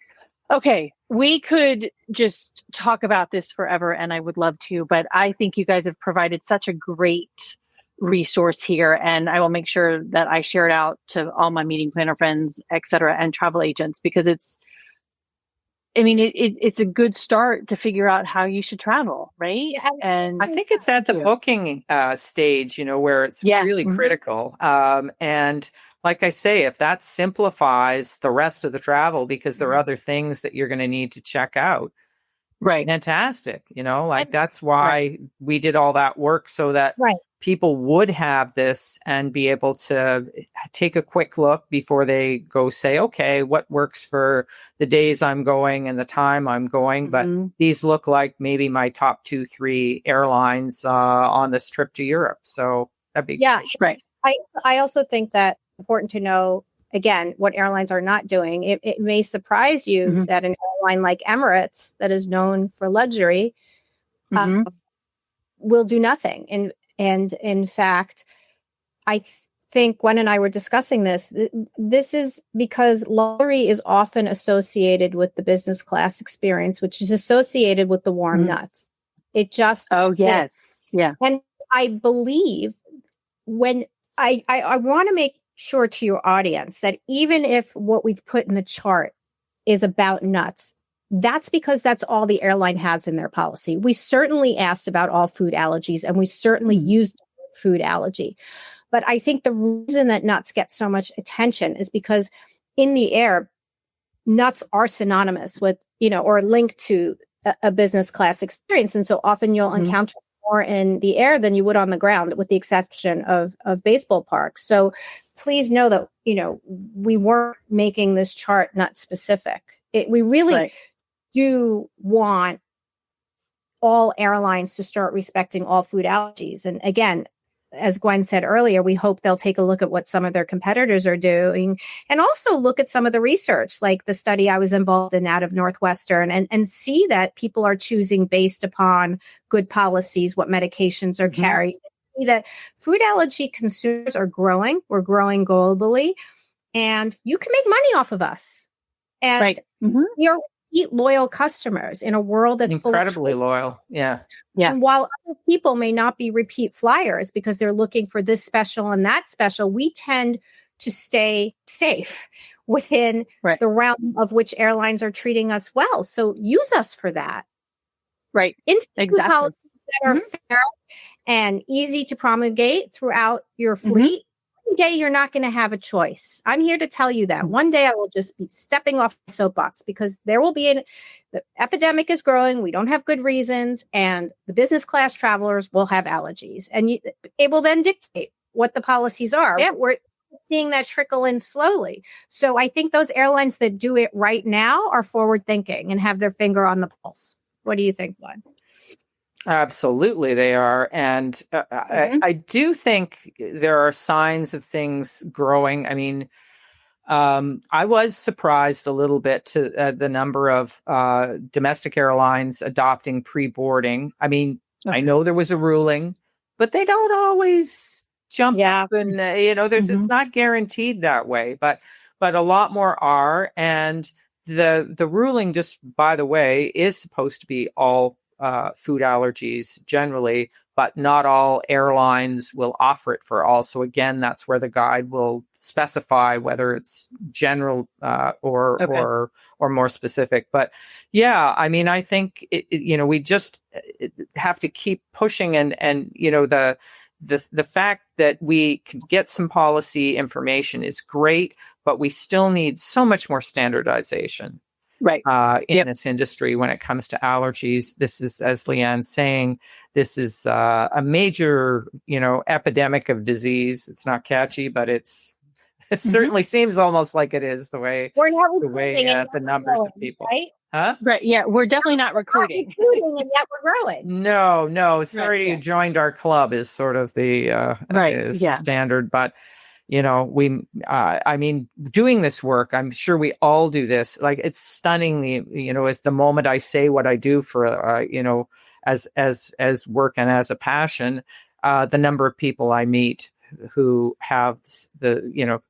Okay, we could just talk about this forever, and I would love to, but I think you guys have provided such a great resource here, and I will make sure that I share it out to all my meeting planner friends, et cetera, and travel agents, because it's a good start to figure out how you should travel, right? Yeah, and I think it's at the booking stage, where it's really critical. And like I say, if that simplifies the rest of the travel, because there are other things that you're going to need to check out, right? Fantastic. That's why we did all that work, so that people would have this and be able to take a quick look before they go say, okay, what works for the days I'm going and the time I'm going. But these look like maybe my top 2-3 airlines on this trip to Europe. So that'd be great. I also think that important to know, again, what airlines are not doing. It may surprise you that an airline like Emirates, that is known for luxury, will do nothing. And in fact, I think Gwen and I were discussing this. This is because luxury is often associated with the business class experience, which is associated with the warm nuts. It just yes. Yeah. And I believe when I want to make sure to your audience that even if what we've put in the chart is about nuts, that's because that's all the airline has in their policy. We certainly asked about all food allergies, and we certainly used food allergy. But I think the reason that nuts get so much attention is because in the air, nuts are synonymous with, or linked to a business class experience. And so often you'll encounter more in the air than you would on the ground, with the exception of baseball parks. So please know that, we weren't making this chart nut specific. We really do want all airlines to start respecting all food allergies. And again, as Gwen said earlier, we hope they'll take a look at what some of their competitors are doing, and also look at some of the research, like the study I was involved in out of Northwestern, and see that people are choosing based upon good policies, what medications are carried. See that food allergy consumers are growing. We're growing globally, and you can make money off of us. And you're loyal customers in a world that's incredibly loyal. Yeah. And while other people may not be repeat flyers because they're looking for this special and that special, we tend to stay safe within the realm of which airlines are treating us well. So use us for that. Right. Institute policies that are fair and easy to promulgate throughout your fleet. One day you're not going to have a choice. I'm here to tell you that. One day I will just be stepping off the soapbox, because there will be the epidemic is growing. We don't have good reasons, and the business class travelers will have allergies, and it will then dictate what the policies are. Yeah. We're seeing that trickle in slowly. So I think those airlines that do it right now are forward thinking and have their finger on the pulse. What do you think, Gwen? Absolutely, they are. And I do think there are signs of things growing. I mean, I was surprised a little bit to the number of domestic airlines adopting pre-boarding. I mean, I know there was a ruling, but they don't always jump up and, it's not guaranteed that way, but a lot more are. And the ruling, just by the way, is supposed to be all food allergies generally, but not all airlines will offer it for all. So again, that's where the guide will specify whether it's general or more specific. But yeah, I mean, I think we just have to keep pushing, and the fact that we can get some policy information is great, but we still need so much more standardization. Right. In this industry when it comes to allergies. This is, as Lianne's saying, this is a major, epidemic of disease. It's not catchy, but it certainly seems almost like it is the way the numbers of people. Right? Huh? Right. Yeah. We're definitely not recruiting. And yet we're growing. No. Sorry, you joined our club is sort of the the standard, but I mean, doing this work, I'm sure we all do this. Like, it's stunningly, as the moment I say what I do for, as work and as a passion, the number of people I meet who have the,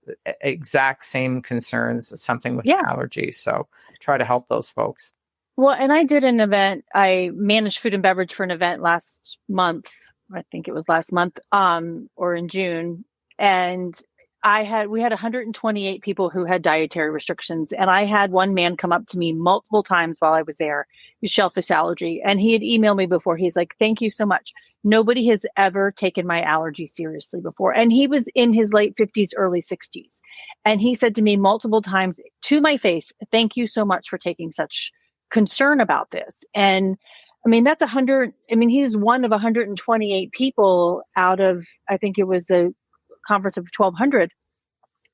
exact same concerns, something with allergies. So try to help those folks. Well, and I did an event. I managed food and beverage for an event last month. I think it was last month, or in June. And we had 128 people who had dietary restrictions. And I had one man come up to me multiple times while I was there, his shellfish allergy. And he had emailed me before. He's like, thank you so much. Nobody has ever taken my allergy seriously before. And he was in his late 50s, early 60s. And he said to me multiple times to my face, thank you so much for taking such concern about this. And I mean, that's 100. I mean, he's one of 128 people out of, I think it was a conference of 1,200.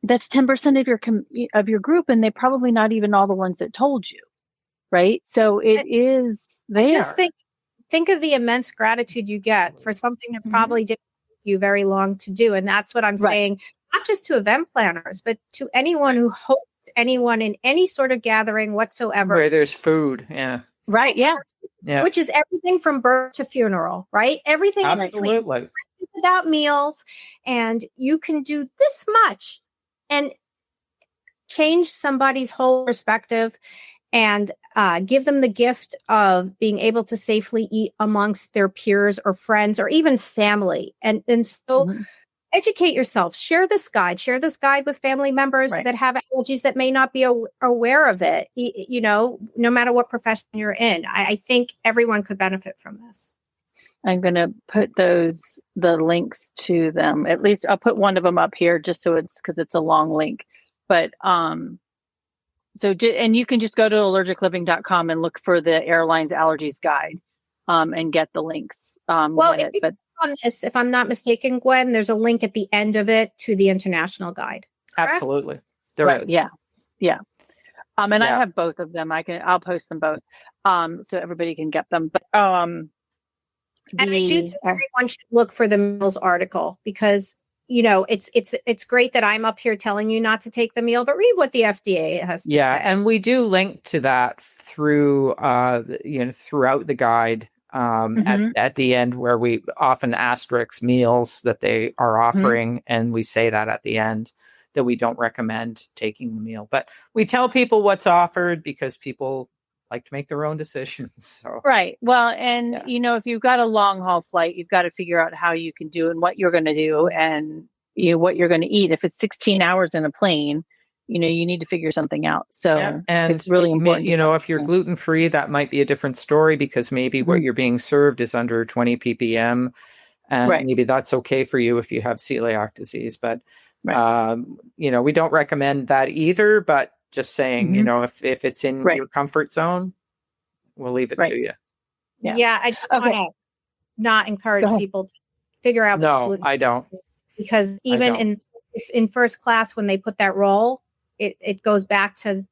That's 10% of your group, and they're probably not even all the ones that told you, right? So it is there. Just think of the immense gratitude you get for something that probably didn't take you very long to do, and that's what I'm saying. Not just to event planners, but to anyone who hosts anyone in any sort of gathering whatsoever, where there's food. Yeah. Right. Yeah. Yeah. Which is everything from birth to funeral, right? Everything in between. Without meals, and you can do this much and change somebody's whole perspective and give them the gift of being able to safely eat amongst their peers or friends or even family. And so educate yourself, share this guide with family members that have allergies that may not be aware of it, no matter what profession you're in. I think everyone could benefit from this. I'm going to put the links to them. At least I'll put one of them up here just so because it's a long link. But, and you can just go to allergicliving.com and look for the airlines allergies guide, and get the links. On this, if I'm not mistaken, Gwen, there's a link at the end of it to the international guide. Correct? Absolutely. There is. Yeah. Yeah. And I have both of them. I'll post them both. So everybody can get them. But, and I do think everyone should look for the meals article because, it's great that I'm up here telling you not to take the meal, but read what the FDA has to say. Yeah, and we do link to that through, throughout the guide at the end where we often asterisk meals that they are offering, and we say that at the end that we don't recommend taking the meal. But we tell people what's offered because people like to make their own decisions. So. Right. Well, and if you've got a long haul flight, you've got to figure out how you can do and what you're going to do and what you're going to eat. If it's 16 hours in a plane, you need to figure something out. So and it's really important. If you're gluten-free, that might be a different story because maybe what you're being served is under 20 ppm. And maybe that's okay for you if you have celiac disease. But, we don't recommend that either. But just saying, if it's in your comfort zone, we'll leave it to you. Yeah, I just want to not encourage people to figure out. No, I don't. Because even in first class, when they put that roll, it goes back to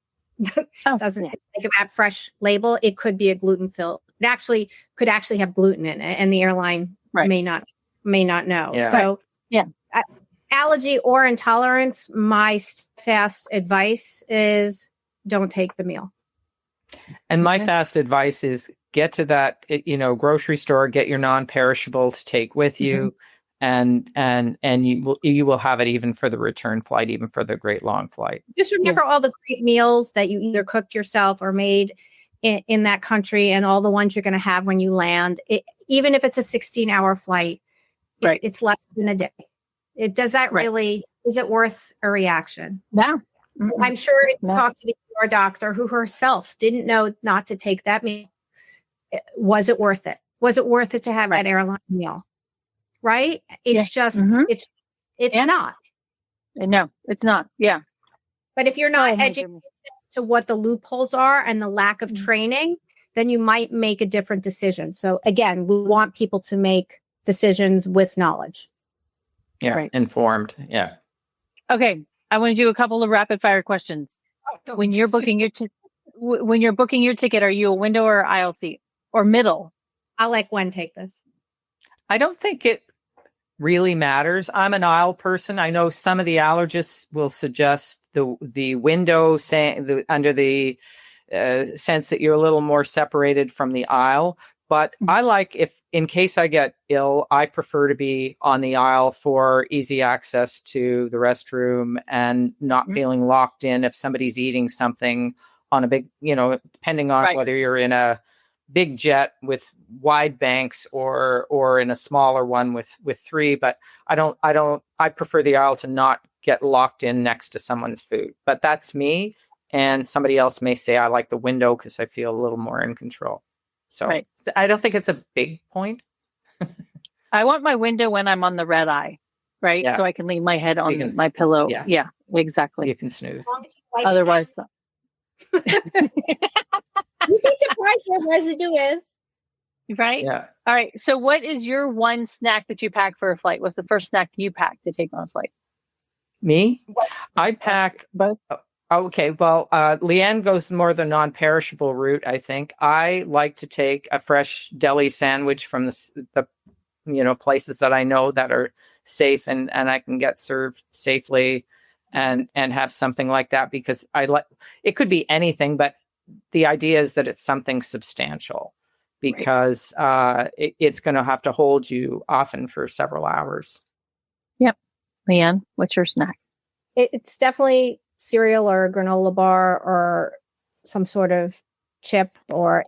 doesn't it? Think of that fresh label. It could be a gluten filled. It could actually have gluten in it, and the airline may not know. Yeah. So allergy or intolerance, my fast advice is don't take the meal. And my fast advice is get to that, grocery store, get your non-perishable to take with you. And you will have it even for the return flight, even for the great long flight. Just remember all the great meals that you either cooked yourself or made in that country, and all the ones you're going to have when you land. Even if it's a 16-hour flight, it's less than a day. Does that really? Is it worth a reaction? No. I'm sure if you talk to the ER doctor who herself didn't know not to take that meal, was it worth it? Was it worth it to have that airline meal? right? It's just, it's not. No, it's not. Yeah. But if you're not educated to what the loopholes are and the lack of training, then you might make a different decision. So again, we want people to make decisions with knowledge. Yeah. Right. Informed. Yeah. Okay. I want to do a couple of rapid fire questions. When you're booking your ticket, are you a window or aisle seat or middle? I'll let Gwen take this. I don't think it really matters. I'm an aisle person. I know some of the allergists will suggest the window under the sense that you're a little more separated from the aisle. But I like, if in case I get ill, I prefer to be on the aisle for easy access to the restroom and not feeling locked in if somebody's eating something on a big, depending on whether you're in a big jet with wide banks or in a smaller one with three. But I prefer the aisle to not get locked in next to someone's food. But that's me. And somebody else may say I like the window because I feel a little more in control. So I don't think it's a big point. I want my window when I'm on the red eye, right? Yeah. So I can lean my head on my pillow. Yeah, exactly. You can snooze. Otherwise. You'd be surprised what residue is. Right? Yeah. All right. So what is your one snack that you pack for a flight? What's the first snack you pack to take on a flight? Me? I pack both. Okay, well, Lianne goes more the non-perishable route, I think. I like to take a fresh deli sandwich from the places that I know that are safe and I can get served safely and have something like that, because it could be anything, but the idea is that it's something substantial, because it's going to have to hold you often for several hours. Yep. Lianne, what's your snack? It's definitely cereal or a granola bar or some sort of chip or,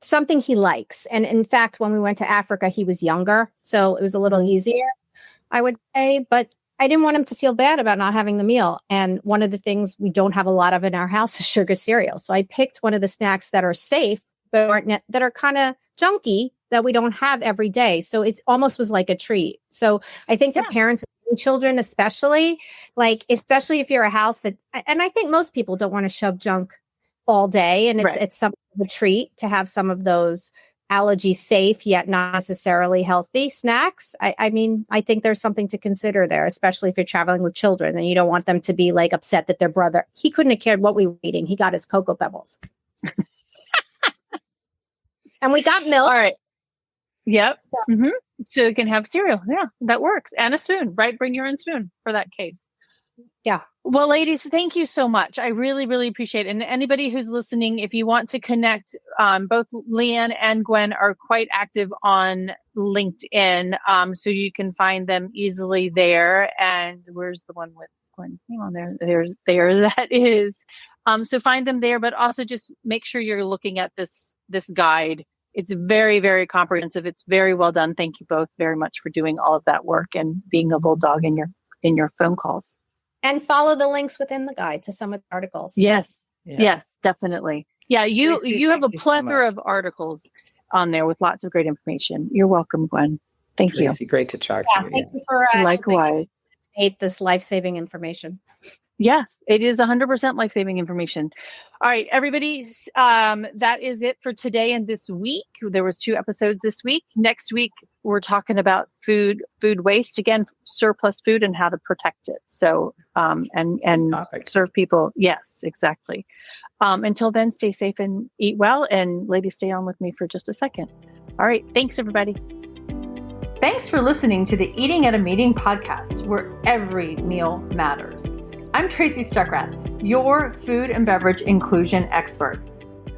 something he likes. And in fact, when we went to Africa, he was younger, so it was a little easier, I would say. But I didn't want him to feel bad about not having the meal. And one of the things we don't have a lot of in our house is sugar cereal. So I picked one of the snacks that are safe, but that are kind of junky, that we don't have every day. So it almost was like a treat. So I think for parents and children, especially if you're a house that, and I think most people don't want to shove junk all day. And it's something of a treat to have some of those allergy safe, yet not necessarily healthy snacks. I mean, I think there's something to consider there, especially if you're traveling with children and you don't want them to be upset that their brother, he couldn't have cared what we were eating. He got his Cocoa Pebbles. And we got milk. All right. Yep. Mm-hmm. So you can have cereal. Yeah, that works. And a spoon, right? Bring your own spoon for that case. Yeah. Well, ladies, thank you so much. I really, really appreciate it. And anybody who's listening, if you want to connect, both Lianne and Gwen are quite active on LinkedIn. So you can find them easily there. And where's the one with Gwen? Hang on there. There that is. So find them there, but also just make sure you're looking at this guide. It's very, very comprehensive. It's very well done. Thank you both very much for doing all of that work and being a bulldog in your phone calls. And follow the links within the guide to some of the articles. Yes. Yeah. Yes, definitely. Yeah, you have a plethora of articles on there with lots of great information. You're welcome, Gwen. Thank you. Great to chat to you. Thank you for likewise. Hate this life-saving information. Yeah, it is 100% life-saving information. All right, everybody, that is it for today and this week. There was 2 episodes this week. Next week, we're talking about food waste, again, surplus food and how to protect it. So, and serve people. Yes, exactly. Until then, stay safe and eat well. And ladies, stay on with me for just a second. All right, thanks, everybody. Thanks for listening to the Eating at a Meeting podcast, where every meal matters. I'm Tracy Stuckrath, your food and beverage inclusion expert.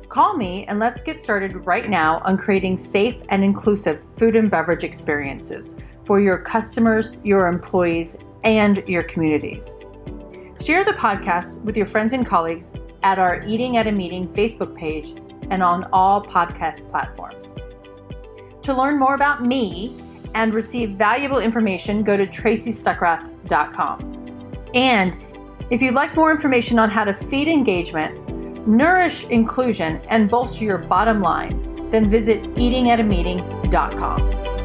Call me and let's get started right now on creating safe and inclusive food and beverage experiences for your customers, your employees, and your communities. Share the podcast with your friends and colleagues at our Eating at a Meeting Facebook page and on all podcast platforms. To learn more about me and receive valuable information, go to tracystuckrath.com. And if you'd like more information on how to feed engagement, nourish inclusion, and bolster your bottom line, then visit eatingatameeting.com.